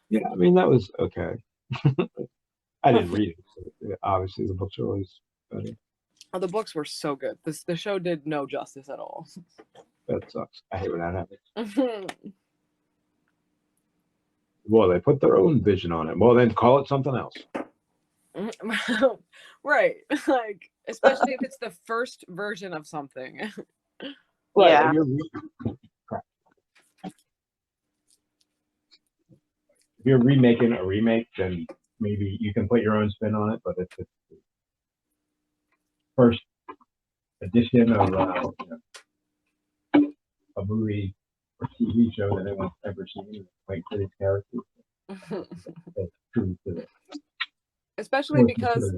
Yeah, I mean that was okay. I didn't read it. So obviously, the books are always better. Oh, the books were so good. The show did no justice at all. That sucks. I hate when that happens. Well, they put their own vision on it. Well, then call it something else. Right. Like, especially if it's the first version of something. Right. Yeah. If you're remaking a remake, then maybe you can put your own spin on it. But if it's the first edition of a movie or TV show that anyone's ever seen, like for these characters, that's true to it. Especially because,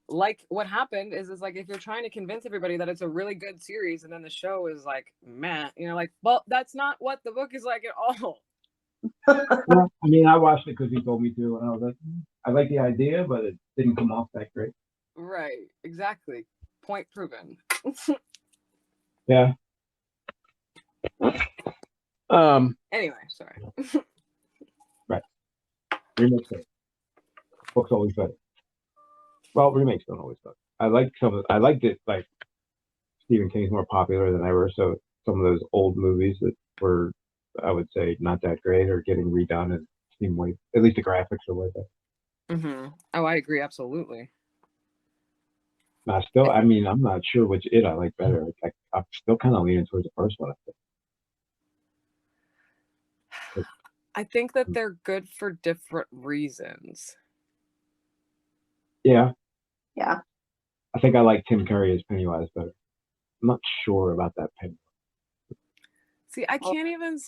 like, what happened is like, if you're trying to convince everybody that it's a really good series and then the show is like, meh, like, well, that's not what the book is like at all. Well, I mean, I watched it because he told me to, and I was like, I like the idea, but it didn't come off that great. Right, exactly. Point proven. Yeah. Anyway, sorry. Right. Remakes better. Books always better. Well, remakes don't always suck. I liked it, like Stephen King's more popular than ever, so some of those old movies that were, I would say, not that great or getting redone and seem way, at least the graphics are way better. Mm-hmm. Oh, I agree, absolutely. I mean, I'm not sure which I like better. I'm still kind of leaning towards the first one, I think. I think that they're good for different reasons. Yeah. Yeah. I think I like Tim Curry as Pennywise better. I'm not sure about that Pennywise. See, I can't even.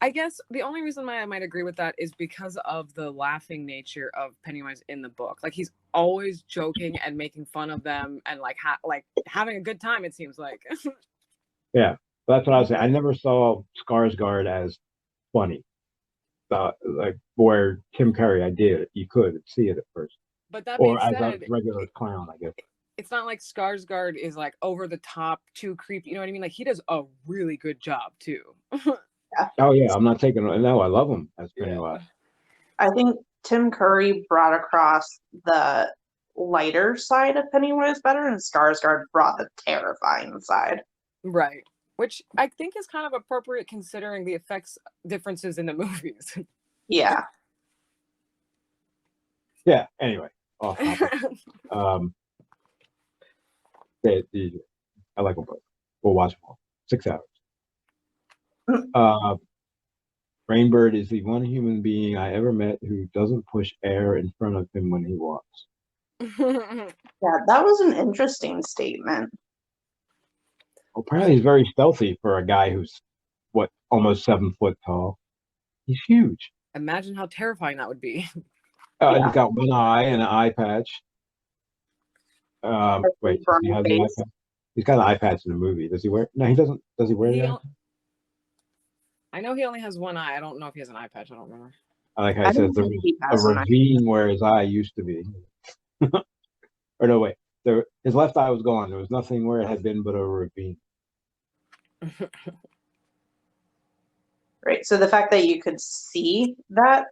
I guess the only reason why I might agree with that is because of the laughing nature of Pennywise in the book. Like he's always joking and making fun of them and like having a good time. It seems like. Yeah, that's what I was saying. I never saw Skarsgård as funny. Like where Tim Curry, I did. You could see it at first, But that being or as a said, regular clown, I guess. it's not like Skarsgård is like over the top, too creepy. You know what I mean? Like he does a really good job too. Oh yeah, I'm not taking. No, I love him as Pennywise. I think Tim Curry brought across the lighter side of Pennywise better, and Skarsgård brought the terrifying side. Right. Which I think is kind of appropriate considering the effects differences in the movies. Yeah. Yeah. Anyway, off topic. I like them both. We'll watch them all. 6 hours. Rainbird is the one human being I ever met who doesn't push air in front of him when he walks. Yeah, that was an interesting statement. Apparently, he's very stealthy for a guy who's almost 7 foot tall. He's huge. Imagine how terrifying that would be. He's got one eye and an eye patch. Wait, does he have the eye patch? He's got an eye patch in the movie. Does he wear? No, he doesn't. Does he wear that? I know he only has one eye. I don't know if he has an eye patch. I don't remember. I like how he says there was a ravine where his eye used to be. Or no, wait. His left eye was gone. There was nothing where it had been but a ravine. Right. So the fact that you could see that,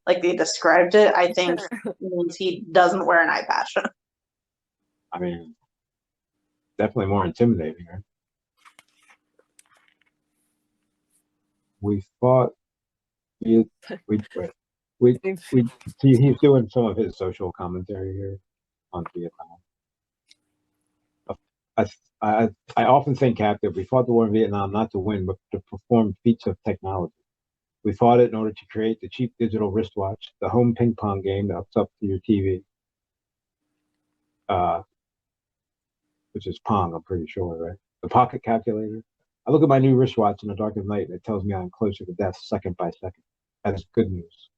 like they described it, I think means he doesn't wear an eye patch. I mean, definitely more intimidating, right? We thought we see he's doing some of his social commentary here on Vietnam. I often think, Captain, we fought the war in Vietnam not to win, but to perform feats of technology. We fought it in order to create the cheap digital wristwatch, the home ping pong game that hooks up to your TV, which is Pong, I'm pretty sure, right? The pocket calculator. I look at my new wristwatch in the dark of night, and it tells me I'm closer to death second by second. That is good news.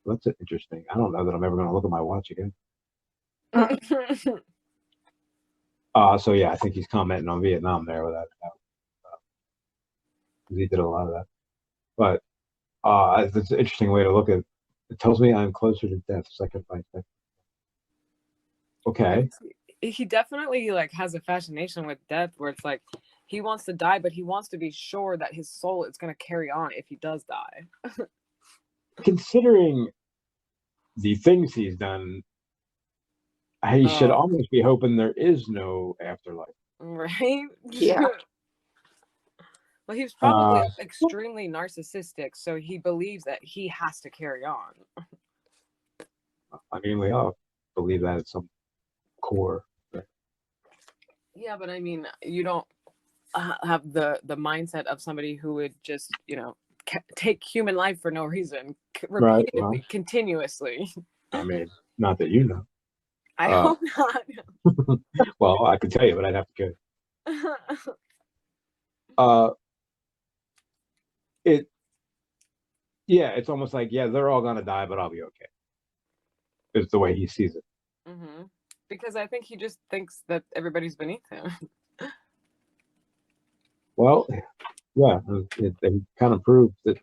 Well, that's interesting. I don't know that I'm ever going to look at my watch again. So yeah, I think he's commenting on Vietnam there with that. He did a lot of that. But it's an interesting way to look at it. It tells me I'm closer to death second by second. Okay. He definitely like has a fascination with death where it's like he wants to die, but he wants to be sure that his soul is going to carry on if he does die. Considering the things he's done, he should almost be hoping there is no afterlife. Right? Yeah. Well, he's probably extremely narcissistic, so he believes that he has to carry on. I mean, we all believe that at some core. Right? Yeah, but I mean, you don't have the mindset of somebody who would just, take human life for no reason, repeatedly, right. Continuously. I mean, not that you know. I hope not. Well, I could tell you, but I'd have to go. It's almost like, they're all gonna die, but I'll be okay. Is the way he sees it. Mm-hmm. Because I think he just thinks that everybody's beneath him. Well, yeah, it kind of proves that.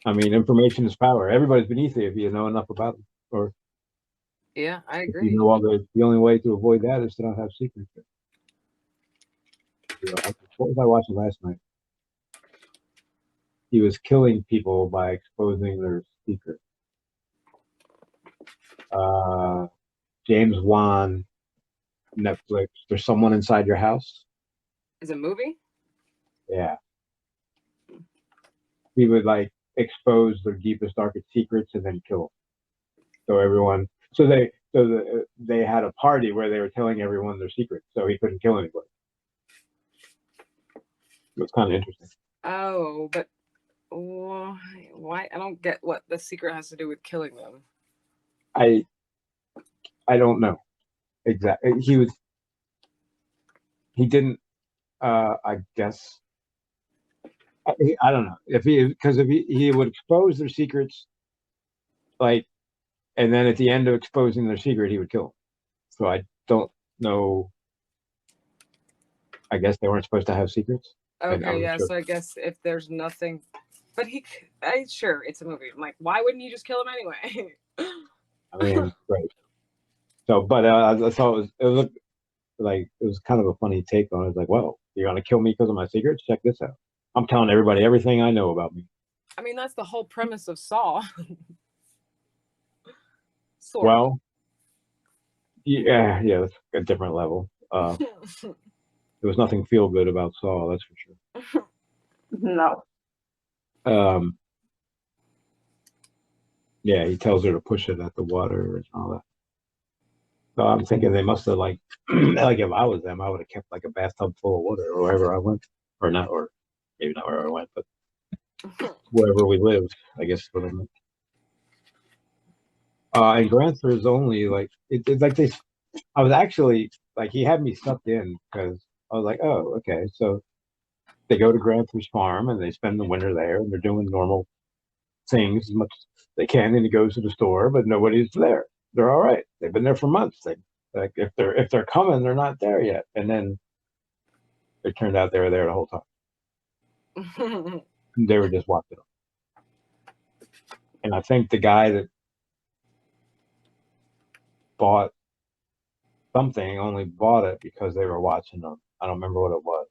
I mean, information is power. Everybody's beneath you if you know enough about them. Or yeah, I agree. You know, the only way to avoid that is to not have secrets. What was I watching last night? He was killing people by exposing their secrets. James Wan, Netflix. There's someone inside your house. Is it a movie? Yeah. He would like expose their deepest, darkest secrets and then kill them. So they had a party where they were telling everyone their secrets, so he couldn't kill anybody. It was kind of interesting. Oh, but why? I don't get what the secret has to do with killing them. I don't know. exactly. He didn't. I guess. I don't know if he would expose their secrets, like, and then at the end of exposing their secret, he would kill them. So I don't know. I guess they weren't supposed to have secrets. Okay, yeah. Sure. So I guess if there's nothing, but sure, it's a movie. I'm like, why wouldn't you just kill him anyway? I mean, right. So, but I thought it was kind of a funny take on it. It's like, well, you're gonna kill me because of my secrets? Check this out. I'm telling everybody everything I know about me. I mean, that's the whole premise of Saw. Sort well, yeah, that's a different level. There was nothing feel good about Saw, that's for sure. No. Yeah, he tells her to push it at the water and all that. So I'm thinking they must have like if I was them, I would have kept like a bathtub full of water or wherever I went, or not, or maybe not wherever I went, but wherever we lived, I guess is what I meant. And Granther is only like it's like they. I was actually like he had me sucked in because I was like, oh, okay, so they go to Granther's farm and they spend the winter there and they're doing normal things as much as they can, and he goes to the store, but nobody's there. They're all right. They've been there for months. Like if they're coming, they're not there yet. And then it turned out they were there the whole time. They were just watching them. And I think the guy that bought something only bought it because they were watching them. I don't remember what it was.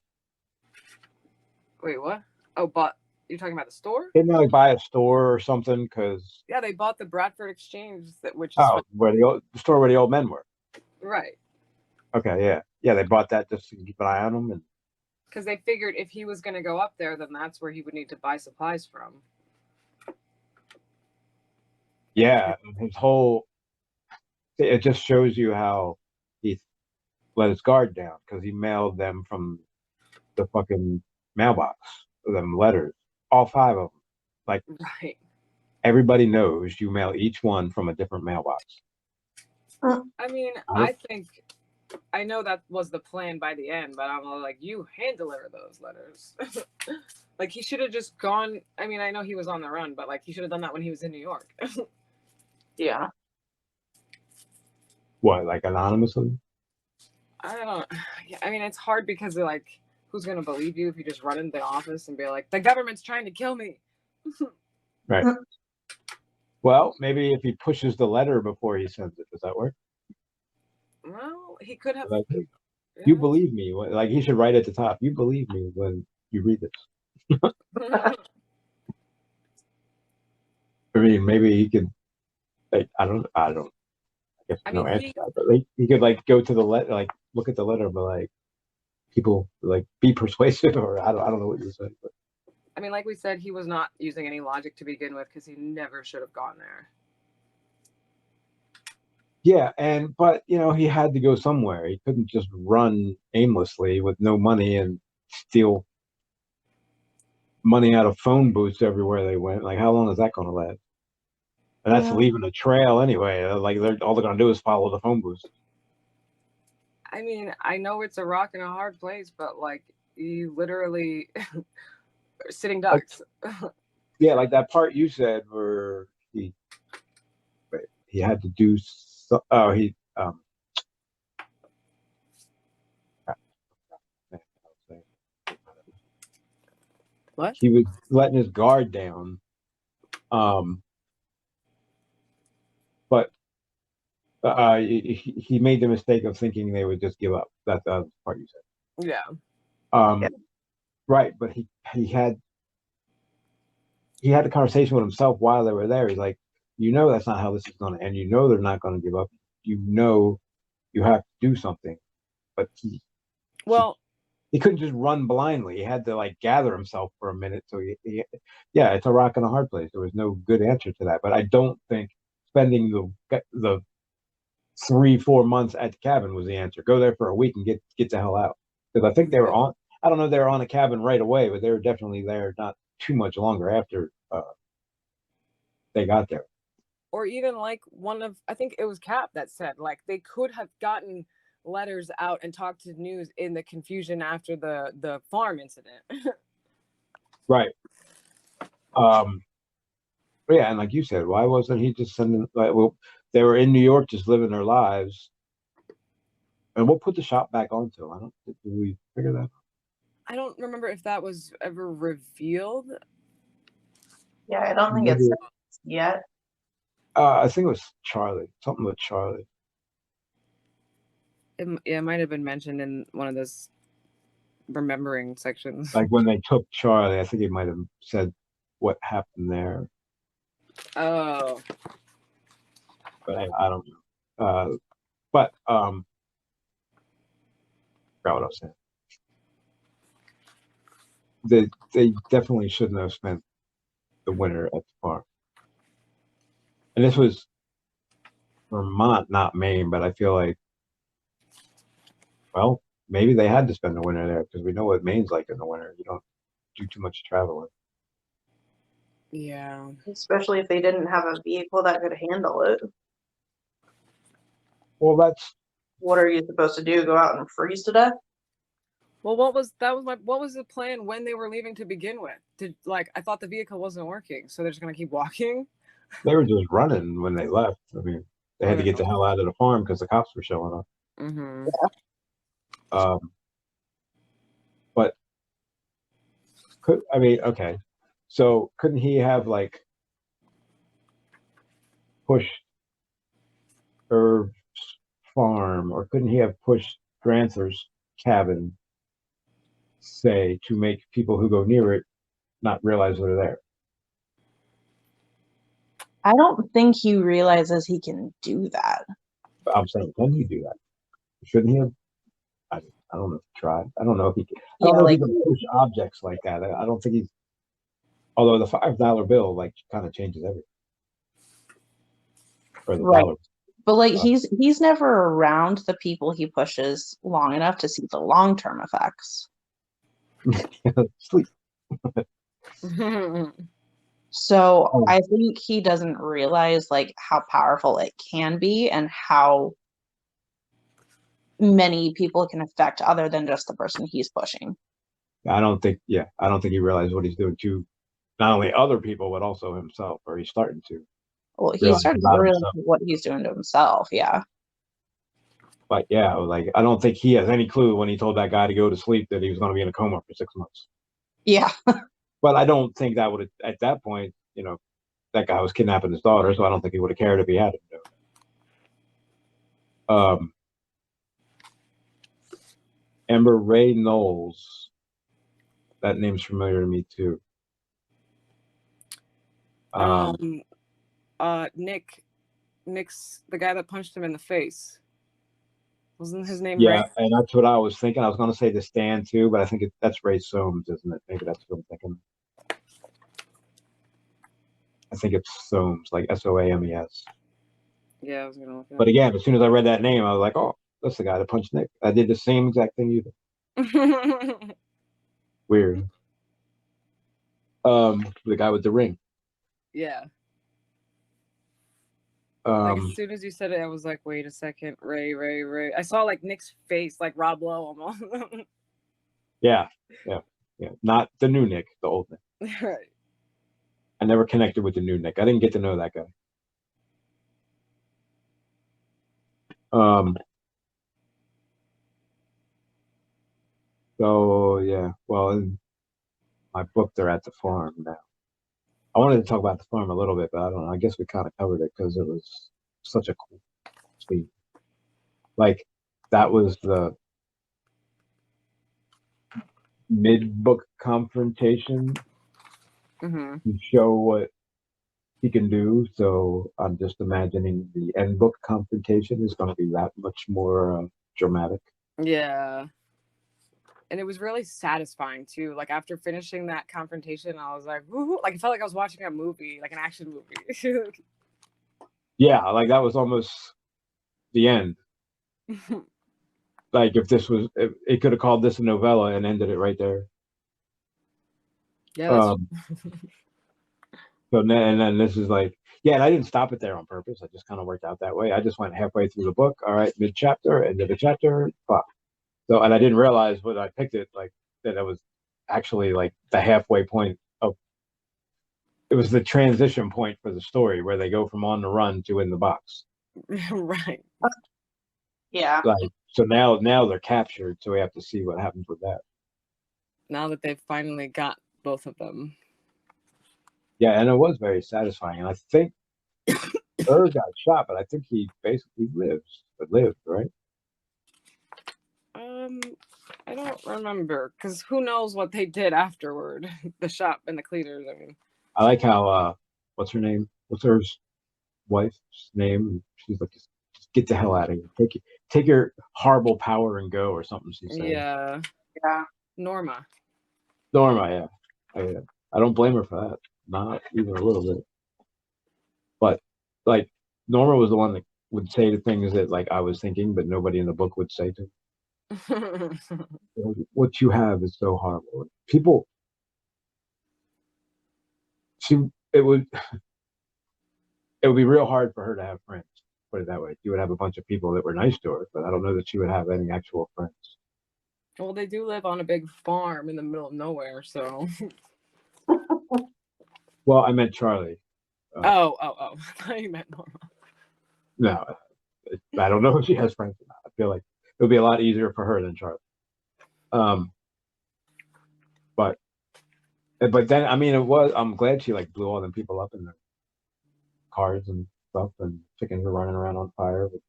Wait, what? Oh, you're talking about the store? Didn't they like buy a store or something? Because yeah, they bought the Bradford Exchange, which is where the store where the old men were. Right. Okay, yeah, they bought that just to keep an eye on them, and because they figured if he was going to go up there, then that's where he would need to buy supplies from. Yeah, his whole it just shows you how he let his guard down because he mailed them from the fucking mailbox, them letters, all 5 of them. Like, right. Everybody knows you mail each one from a different mailbox. I mean, I think I know that was the plan by the end, but I'm like, you hand deliver those letters. Like he should have just gone. I mean, I know he was on the run, but like he should have done that when he was in New York. Yeah. What, like anonymously? I don't. Yeah, I mean, it's hard because they're like, who's gonna believe you if you just run into the office and be like, the government's trying to kill me? Right. Well, maybe if he pushes the letter before he sends it, does that work? Well, he could have. You believe me? Like he should write at the top. You believe me when you read this. I mean, maybe he could. Like, I don't. I guess no answer. But like, he could like go to the letter, like look at the letter, but like people like be persuasive, or I don't know what you're saying. But I mean, like we said, he was not using any logic to begin with because he never should have gone there. Yeah, but he had to go somewhere. He couldn't just run aimlessly with no money and steal money out of phone booths everywhere they went. Like, how long is that going to last? And that's leaving a trail anyway. Like, all they're going to do is follow the phone booths. I mean, I know it's a rock and a hard place, but like, you literally sitting ducks. Yeah, like that part you said where he had to do. What? He was letting his guard down. But he made the mistake of thinking they would just give up. That's the part you said. Yeah. Right, but he had a conversation with himself while they were there. He's like, that's not how this is going to end. They're not going to give up. You have to do something. But he couldn't just run blindly. He had to like gather himself for a minute. So yeah, it's a rock and a hard place. There was no good answer to that. But I don't think spending the 3-4 months at the cabin was the answer. Go there for a week and get the hell out. Because I think they were on. I don't know if they were on a cabin right away, but they were definitely there not too much longer after they got there. or even like I think it was Cap that said like they could have gotten letters out and talked to news in the confusion after the farm incident. Right. Yeah, and like you said, why wasn't he just sending? Like, well, they were in New York, just living their lives. And we'll put the shop back onto. I don't. Did we figure that out? I don't remember if that was ever revealed. Yeah, I don't think it's yet. I think it was Charlie. Something with Charlie. It might have been mentioned in one of those remembering sections. Like when they took Charlie, I think he might have said what happened there. Oh. But I don't know. But forgot what I was saying. They definitely shouldn't have spent the winter at the farm. And this was Vermont, not Maine, but I feel like, well, maybe they had to spend the winter there because we know what Maine's like in the winter. You don't do too much traveling. Yeah. Especially if they didn't have a vehicle that could handle it. Well, what are you supposed to do? Go out and freeze to death? Well, what was the plan when they were leaving to begin with? I thought the vehicle wasn't working, so they're just gonna keep walking? They were just running when they left. I mean, they had to get the hell out of the farm because the cops were showing up. Mm-hmm. But okay. So couldn't he have like pushed Irv's farm, or couldn't he have pushed Granther's cabin, say, to make people who go near it not realize they're there? I don't think he realizes he can do that. But I'm saying, can he do that? Shouldn't he have? I don't know if he tried. I don't know if he can. I don't know if he can push objects like that. I don't think he's. Although the $5 bill like kind of changes everything. Or the right. dollar. But like he's never around the people he pushes long enough to see the long-term effects. Sleep. So I think he doesn't realize like how powerful it can be and how many people can affect other than just the person he's pushing. I don't think he realized what he's doing to not only other people but also himself, or he's starting to. Well, he's starting to realize what he's doing to himself, yeah. But yeah, like I don't think he has any clue when he told that guy to go to sleep that he was going to be in a coma for 6 months. Yeah. But I don't think that would have, at that point, that guy was kidnapping his daughter, so I don't think he would have cared if he had to do it. Amber Ray Knowles. That name's familiar to me too. Nick's the guy that punched him in the face. Wasn't his name Ray? Yeah, and that's what I was thinking. I was going to say the Stand too, but I think that's Ray Soames, isn't it? Maybe that's what I'm thinking. I think it's Soames, like Soames. Yeah, I was gonna look at it. But again, as soon as I read that name, I was like, "Oh, that's the guy that punched Nick." I did the same exact thing you did. Weird. The guy with the ring. Yeah. Like as soon as you said it, I was like, "Wait a second, Ray." I saw like Nick's face, like Rob Lowe almost. Yeah. Not the new Nick, the old Nick. Right. I never connected with the new Nick. I didn't get to know that guy. So yeah, well, in my book, they're at the farm now. I wanted to talk about the farm a little bit, but I don't know. I guess we kind of covered it because it was such a cool scene. Like that was the mid-book confrontation to show what he can do. So I'm just imagining the end book confrontation is going to be that much more dramatic. Yeah. And it was really satisfying too. Like after finishing that confrontation, I was like, woo-hoo. Like it felt like I was watching a movie, like an action movie. Yeah, like that was almost the end. Like if it could have called this a novella and ended it right there. Yeah. So and then this is like, Yeah, and I didn't stop it there on purpose. I just kind of worked out that way. I just went halfway through the book. All right, mid chapter, end of the chapter. Fuck. So, and I didn't realize when I picked it, like that it was actually like the halfway point of. It was the transition point for the story where they go from on the run to in the box. Right. Yeah. Like so now they're captured, so we have to see what happens with that. Now that they've finally got both of them. Yeah, and it was very satisfying. And I think Irv got shot, but I think he basically lived, right? I don't remember, because who knows what they did afterward. The shop and the cleaners, I mean. I like how what's her name? What's Irv's wife's name? She's like, just get the hell out of here. Take your horrible power and go, or something she said. Yeah. Yeah. Norma. Norma, yeah. I don't blame her for that. Not even a little bit. But like Norma was the one that would say the things that like I was thinking, but nobody in the book would say to me. What you have is so horrible. People, it would be real hard for her to have friends. Put it that way. She would have a bunch of people that were nice to her, but I don't know that she would have any actual friends. Well, they do live on a big farm in the middle of nowhere, so. Well, I meant Charlie. Oh. I thought you meant Norma. No, I don't know if she has friends or not. I feel like it would be a lot easier for her than Charlie. But then I mean, I'm glad she like blew all them people up in their cars and stuff, and chickens were running around on fire. But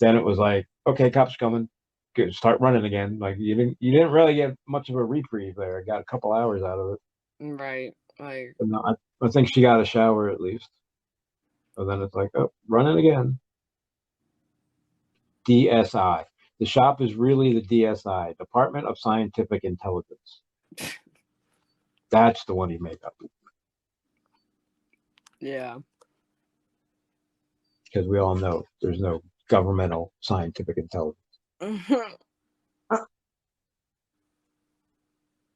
then it was like, okay, cops coming, good, start running again. Like you didn't really get much of a reprieve there. I got a couple hours out of it. Right. Like. But no, I think she got a shower at least. And then it's like, oh, running again. DSI. The shop is really the DSI, Department of Scientific Intelligence. That's the one he made up. Yeah. Because we all know there's no governmental scientific intelligence.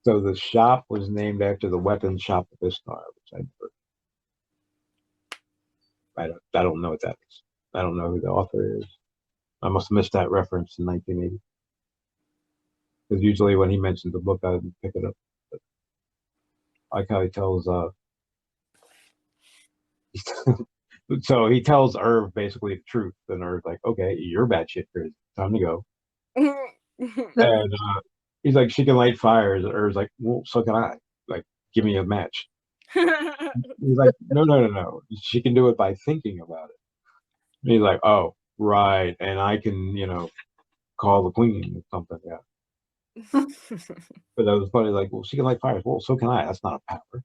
So the shop was named after the weapons shop of Istar, which I don't know what that is. I don't know who the author is. I must have missed that reference in 1980. Because usually when he mentions a book, I would pick it up. But I like how he tells. So he tells Irv basically the truth, and Irv's like, "Okay, you're bad shit crazy. Time to go." And he's like, "She can light fires." And Irv's like, "Well, so can I. Like, give me a match." He's like, "No. She can do it by thinking about it." And he's like, "Oh, right. And I can, call the queen or something." Yeah. But that was funny. Like, well, she can light fires. Well, so can I. That's not a power.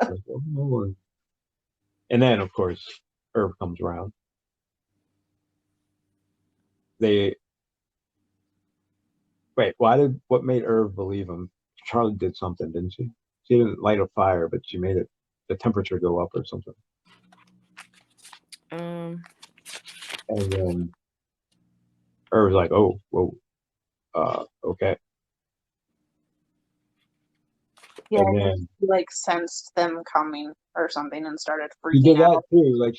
Like, well, and then, of course, Irv comes around. Wait, what made Irv believe him? Charlie did something, didn't she? She didn't light a fire, but she made the temperature go up or something. And then Irv's like, oh, whoa, okay. Yeah, and then he like sensed them coming or something and started he freaking did that out. too. Like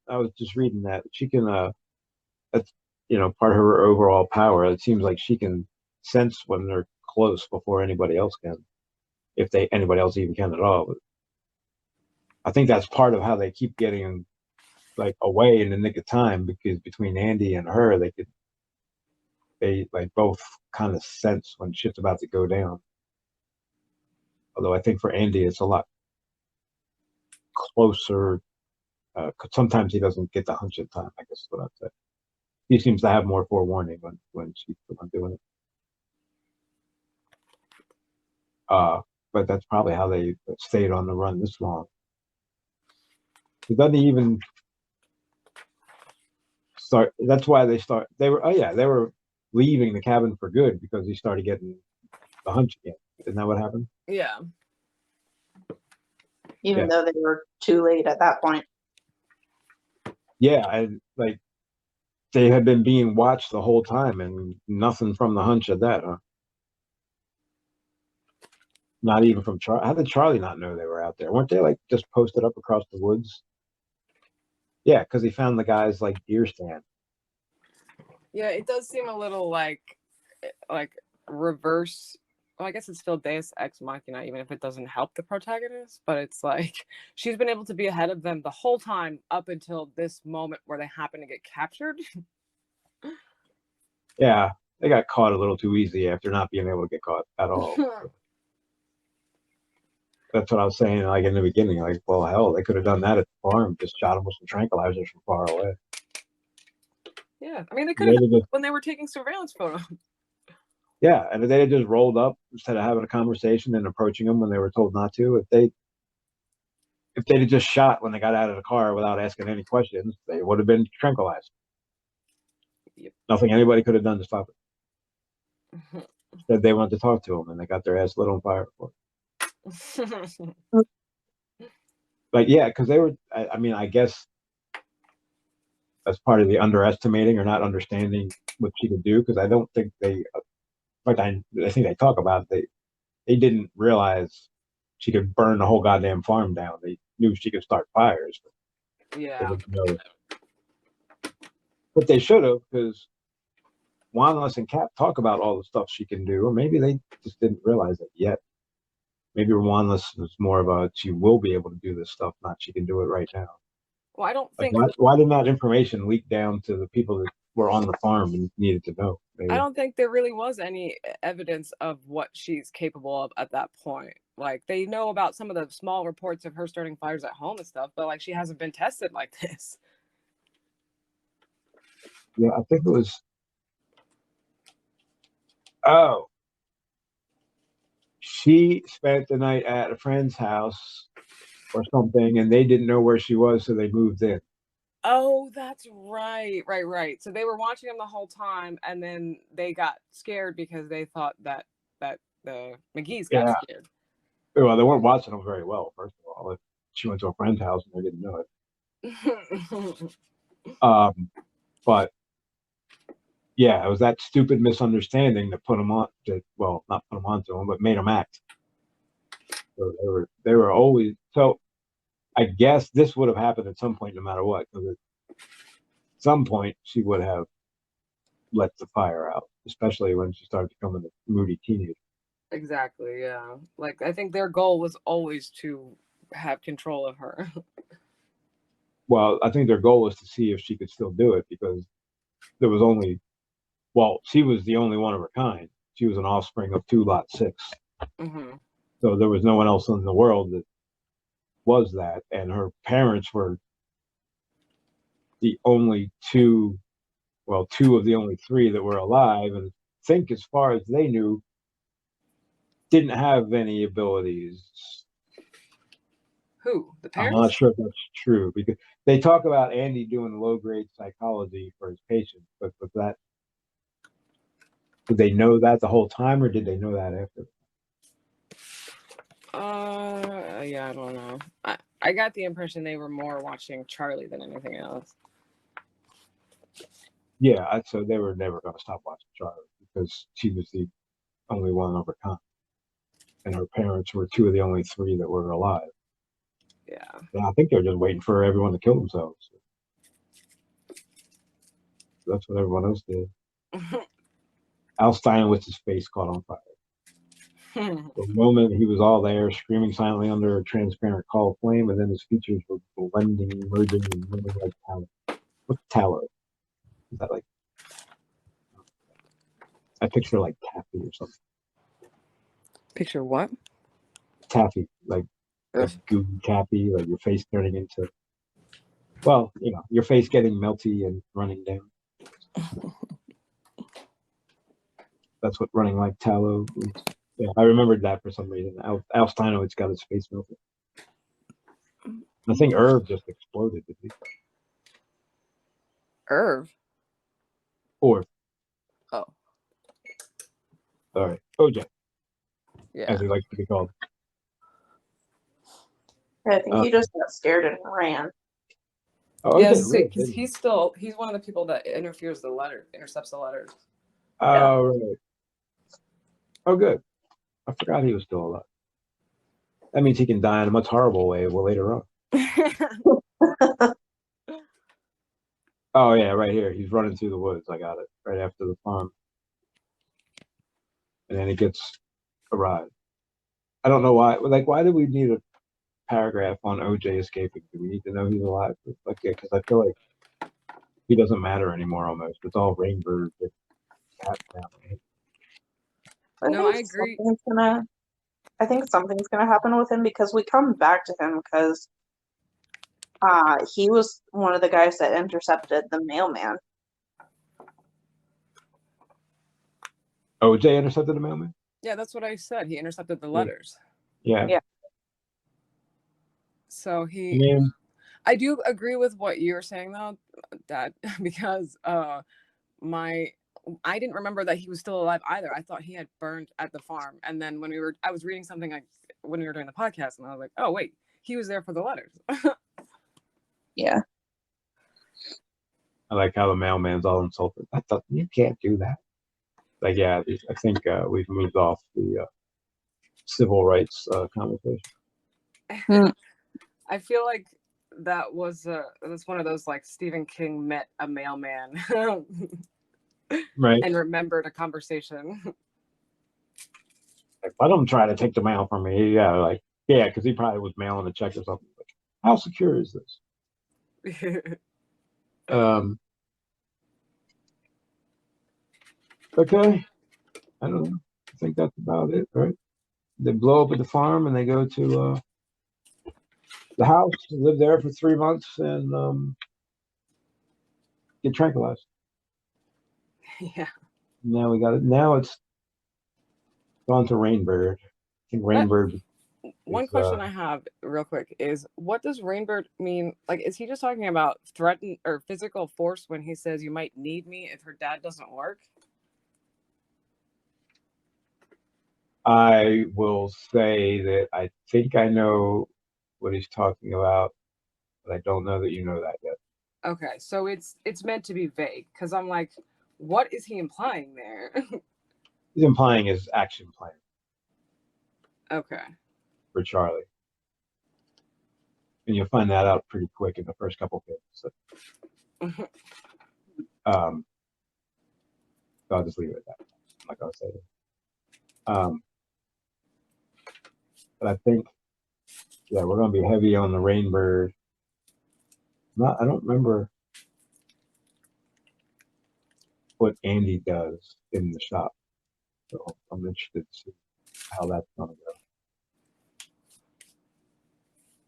I was just reading that she can, that's part of her overall power. It seems like she can sense when they're close before anybody else can, if anybody else even can at all. But I think that's part of how they keep getting like away in the nick of time, because between Andy and her, they like both kind of sense when shit's about to go down. Although I think for Andy, it's a lot closer. Sometimes he doesn't get the hunch in time, I guess is what I'd say. He seems to have more forewarning when she's the one doing it. But that's probably how they stayed on the run this long. It doesn't even start. That's why they were leaving the cabin for good, because he started getting the hunch again. Isn't that what happened? Yeah. Even though they were too late at that point. Yeah, and like they had been being watched the whole time, and nothing from the hunch of that, huh? Not even from Charlie. How did Charlie not know they were out there? Weren't they like just posted up across the woods? Yeah, because he found the guy's like deer stand. Yeah, it does seem a little like reverse. Well, I guess it's still Deus Ex Machina, even if it doesn't help the protagonist. But it's like she's been able to be ahead of them the whole time up until this moment where they happen to get captured. Yeah, they got caught a little too easy after not being able to get caught at all. That's what I was saying, like in the beginning. Like, well, hell, they could have done that at the farm, just shot them with some tranquilizers from far away. Yeah, I mean, they could have done when they were taking surveillance photos. Yeah, and if they had just rolled up instead of having a conversation and approaching them when they were told not to, if they'd have just shot when they got out of the car without asking any questions, they would have been tranquilized. Yep. Nothing anybody could have done to stop it. Instead, they wanted to talk to them, and they got their ass lit on fire for it. Like, yeah, because they were. I mean, I guess that's part of the underestimating or not understanding what she could do. Because I don't think they. But I think they talk about it, they didn't realize she could burn the whole goddamn farm down. They knew she could start fires. But yeah. they didn't know. But they should have, because Wanless and Cap talk about all the stuff she can do, or maybe they just didn't realize it yet. Maybe Wanless was more of a she will be able to do this stuff, not she can do it right now. Well, I don't think. Why didn't that information leak down to the people that were on the farm and needed to know? Maybe. I don't think there really was any evidence of what she's capable of at that point. Like, they know about some of the small reports of her starting fires at home and stuff, but like she hasn't been tested like this. Yeah, I think it was. Oh, she spent the night at a friend's house or something, and they didn't know where she was, so they moved in. Oh, that's right. So they were watching them the whole time, and then they got scared because they thought that the McGees got scared. Well, they weren't watching them very well, first of all. She went to a friend's house and they didn't know it. But yeah, it was that stupid misunderstanding that put them on. Well, not put them onto them, but made them act. So they were always. So I guess this would have happened at some point, no matter what. Because at some point she would have let the fire out, especially when she started becoming a moody teenager. Exactly. Yeah. Like, I think their goal was always to have control of her. Well, I think their goal was to see if she could still do it, because there was only. Well, she was the only one of her kind. She was an offspring of 2 Lot 6. Mm-hmm. So there was no one else in the world that was that. And her parents were the only two of the only 3 that were alive. And I think, as far as they knew, didn't have any abilities. Who? The parents? I'm not sure if that's true, because they talk about Andy doing low-grade psychology for his patients, but with that, did they know that the whole time, or did they know that after? Yeah, I don't know. I got the impression they were more watching Charlie than anything else. Yeah, so they were never going to stop watching Charlie, because she was the only one of her kind, and her parents were 2 of the only 3 that were alive. Yeah. And I think they're just waiting for everyone to kill themselves. That's what everyone else did. Al Steinowitz's face caught on fire. The moment he was all there, screaming silently under a transparent call of flame, and then his features were blending, merging, and moving like tallow. What's tallow? Is that like? I picture like taffy or something. Picture what? Taffy, like gooey taffy, like your face turning into. Well, your face getting melty and running down. That's what running like tallow is. Yeah, I remembered that for some reason. Al Steinowitz got his face melted. I think Irv just exploded, did he? Irv? Or. Oh. All right. OJ. Yeah. As he likes to be called. I think he just got scared and ran. Oh, yes, really? because he's one of the people that intercepts the letters. Oh, right. Oh, good. I forgot he was still alive. That means he can die in a much horrible way later on. Oh yeah, right here. He's running through the woods. I got it right after the farm, and then he gets a ride. I don't know why. Like, why do we need a paragraph on OJ escaping? Do we need to know he's alive? Like, yeah, because I feel like he doesn't matter anymore. Almost, it's all Rainbird. Cat family. No, I agree. I think something's gonna happen with him because we come back to him because he was one of the guys that intercepted the mailman. OJ intercepted the mailman? Yeah, that's what I said. He intercepted the letters. Yeah. So Yeah. I do agree with what you were saying though, Dad, because I didn't remember that he was still alive either. I thought he had burned at the farm. And then I was reading something when we were doing the podcast, and I was like, oh wait, he was there for the letters. Yeah. I like how the mailman's all insulted. I thought, you can't do that. Like, yeah, I think we've moved off the civil rights conversation. I feel like that's one of those, like, Stephen King met a mailman. Right. And remembered a conversation. Like, let him try to take the mail from me. Yeah, like, yeah, because he probably was mailing a check or something. Like, how secure is this? Okay. I don't know. I think that's about it, right? They blow up at the farm and they go to the house, live there for 3 months, and get tranquilized. Yeah. Now we got it. Now it's gone to Rainbird. I think Rainbird. One question I have real quick is, what does Rainbird mean? Like, is he just talking about threaten or physical force when he says you might need me if her dad doesn't work? I will say that I think I know what he's talking about, but I don't know that you know that yet. Okay, so it's meant to be vague, because I'm like, what is he implying there? He's implying his action plan. Okay. For Charlie. And you'll find that out pretty quick in the first couple pages. So, so I'll just leave it at that. I'm not going to say it. But I think, yeah, we're going to be heavy on the Rainbird. I don't remember what Andy does in the shop. So I'm interested to see how that's going to go.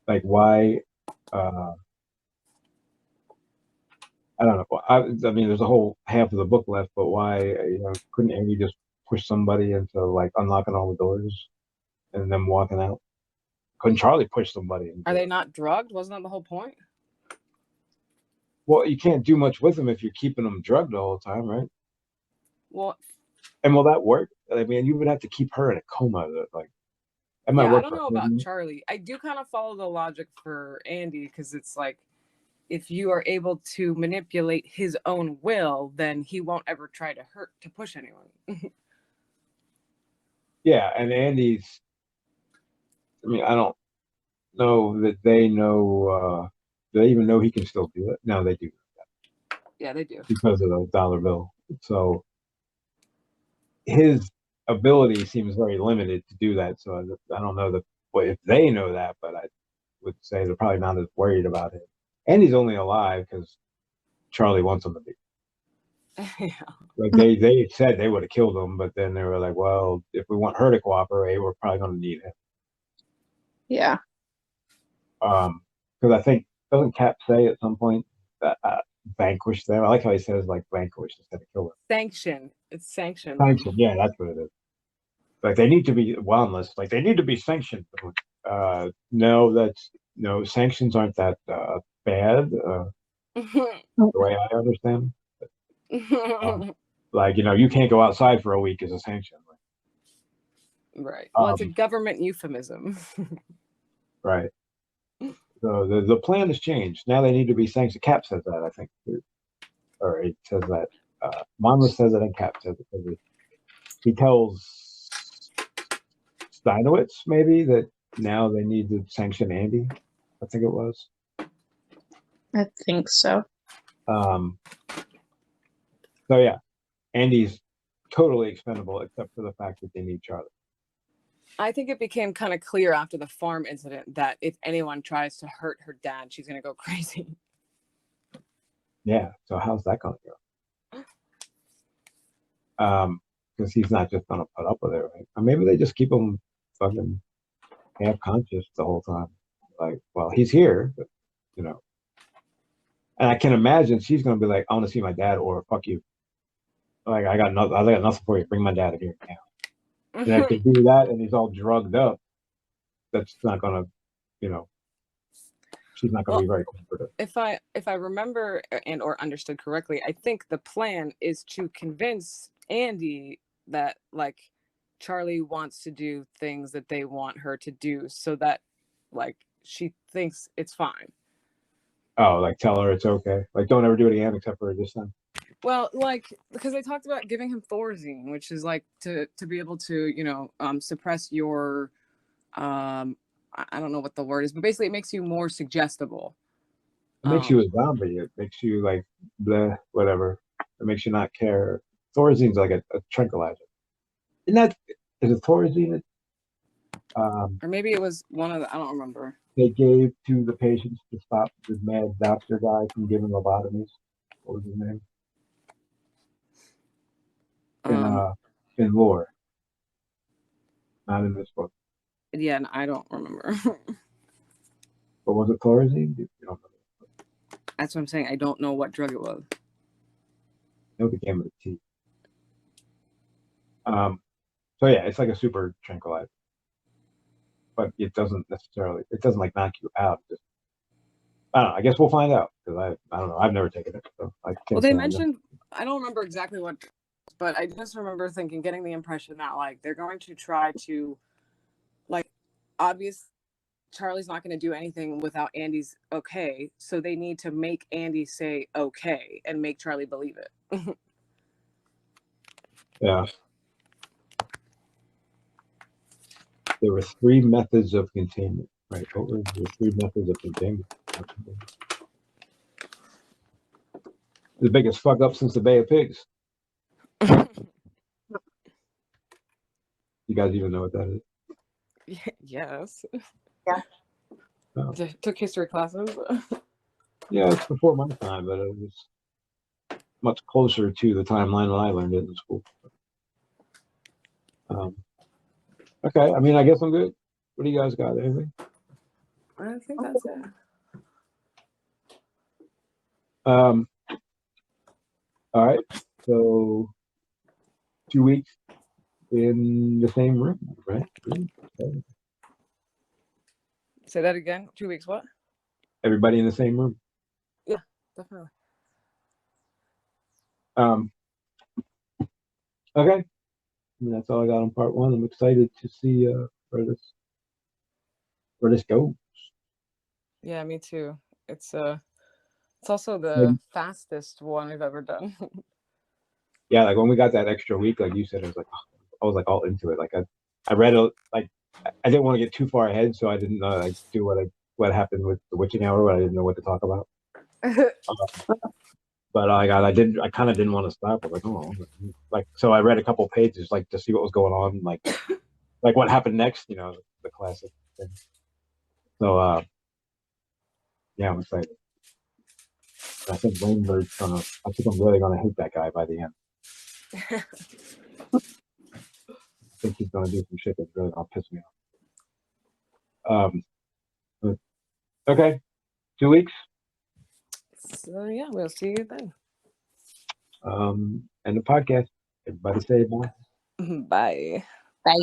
Like, why? I don't know. I mean, there's a whole half of the book left, but why? Couldn't Andy just push somebody into, like, unlocking all the doors and then walking out? Couldn't Charlie push somebody? Are they not drugged? Wasn't that the whole point? Well, you can't do much with them if you're keeping them drugged all the time, right? Well, and will that work? I mean, you would have to keep her in a coma. Like, that might work. I don't know about Charlie. I do kind of follow the logic for Andy, because it's like, if you are able to manipulate his own will, then he won't ever try to push anyone. Yeah, and Andy's. I mean, I don't know that they know. Do they even know he can still do it? No, they do. Yeah, they do. Because of the dollar bill. So his ability seems very limited to do that. So I don't know if they know that, but I would say they're probably not as worried about it. And he's only alive because Charlie wants him to be. Yeah. Like, they said they would have killed him, but then they were like, well, if we want her to cooperate, we're probably going to need him. Yeah. Because I think, doesn't Cap say at some point that vanquish them? I like how he says, like, vanquish instead of kill them. Sanction. It's sanctioned. Sanction. Yeah, that's what it is. Like, they need to be wellness. Like, they need to be sanctioned. No, sanctions aren't that bad. The way I understand. Like, you can't go outside for a week as a sanction. Right. Well, it's a government euphemism. Right. So the plan has changed. Now they need to be sanctioned. Cap says that, I think. Or it says that. Monmouth says it and Cap says it. He tells Steinowitz, maybe, that now they need to sanction Andy. I think it was. I think so. So yeah, Andy's totally expendable except for the fact that they need Charlie. I think it became kind of clear after the farm incident that if anyone tries to hurt her dad, she's going to go crazy. Yeah, so how's that going to go? Because he's not just going to put up with it, right? Or maybe they just keep him fucking half conscious the whole time. Like, well, he's here, but, you know. And I can imagine she's going to be like, I want to see my dad, or fuck you. Like, I got nothing for you. Bring my dad here now. And if they do that and he's all drugged up, that's not going to, you know, she's not going to be very comfortable. If I remember and or understood correctly, I think the plan is to convince Andy that like Charlie wants to do things that they want her to do, so that like she thinks it's fine. Oh, like tell her it's okay. Like don't ever do it again except for this time. Well, like because they talked about giving him Thorazine, which is like to be able to, you know, suppress your I don't know what the word is, but basically it makes you more suggestible. It makes you a zombie. It makes you like bleh, whatever. It makes you not care. Thorazine's like a tranquilizer. Is it Thorazine? Or maybe it was one of the, I don't remember. They gave to the patients to stop the mad doctor guy from giving lobotomies. What was his name? In lore. Not in this book. Yeah, I don't remember. But was it Thorazine? You don't know. That's what I'm saying. I don't know what drug it was. It became with a T. So yeah, it's like a super tranquilizer. But it doesn't like knock you out. Just, I don't know. I guess we'll find out because I don't know. I've never taken it. So I can't they mentioned, I don't remember exactly what, but I just remember getting the impression that like they're going to try to, like, obviously Charlie's not going to do anything without Andy's okay, so they need to make Andy say okay and make Charlie believe it. Yeah. There were 3 methods of containment, right? What were the 3 methods of containment? The biggest fuck up since the Bay of Pigs. You guys even know what that is? Yes. Yeah. Oh. Took history classes. Yeah, it's before my time, but it was much closer to the timeline that I learned it in school. Okay, I mean, I guess I'm good. What do you guys got? Anything? I think that's it. All right. So 2 weeks in the same room, right? Say that again. 2 weeks. What? Everybody in the same room. Yeah, definitely. Okay. I mean, that's all I got on part 1. I'm excited to see where this goes. Yeah, me too. It's also the fastest one we've ever done. Yeah, like when we got that extra week, like you said, I was like all into it. Like I read I didn't want to get too far ahead, so I didn't do what happened with the witching hour, but I didn't know what to talk about. But I kind of didn't want to stop. I was like, oh, like so I read a couple pages like to see what was going on, like what happened next, you know, the classic thing. So yeah, I'm excited. I think Rainbird's I think I'm really gonna hate that guy by the end. I think he's gonna do some shit that's really gonna piss me off. Okay, 2 weeks. So yeah, we'll see you then. And the podcast. Everybody say bye. Bye. Bye.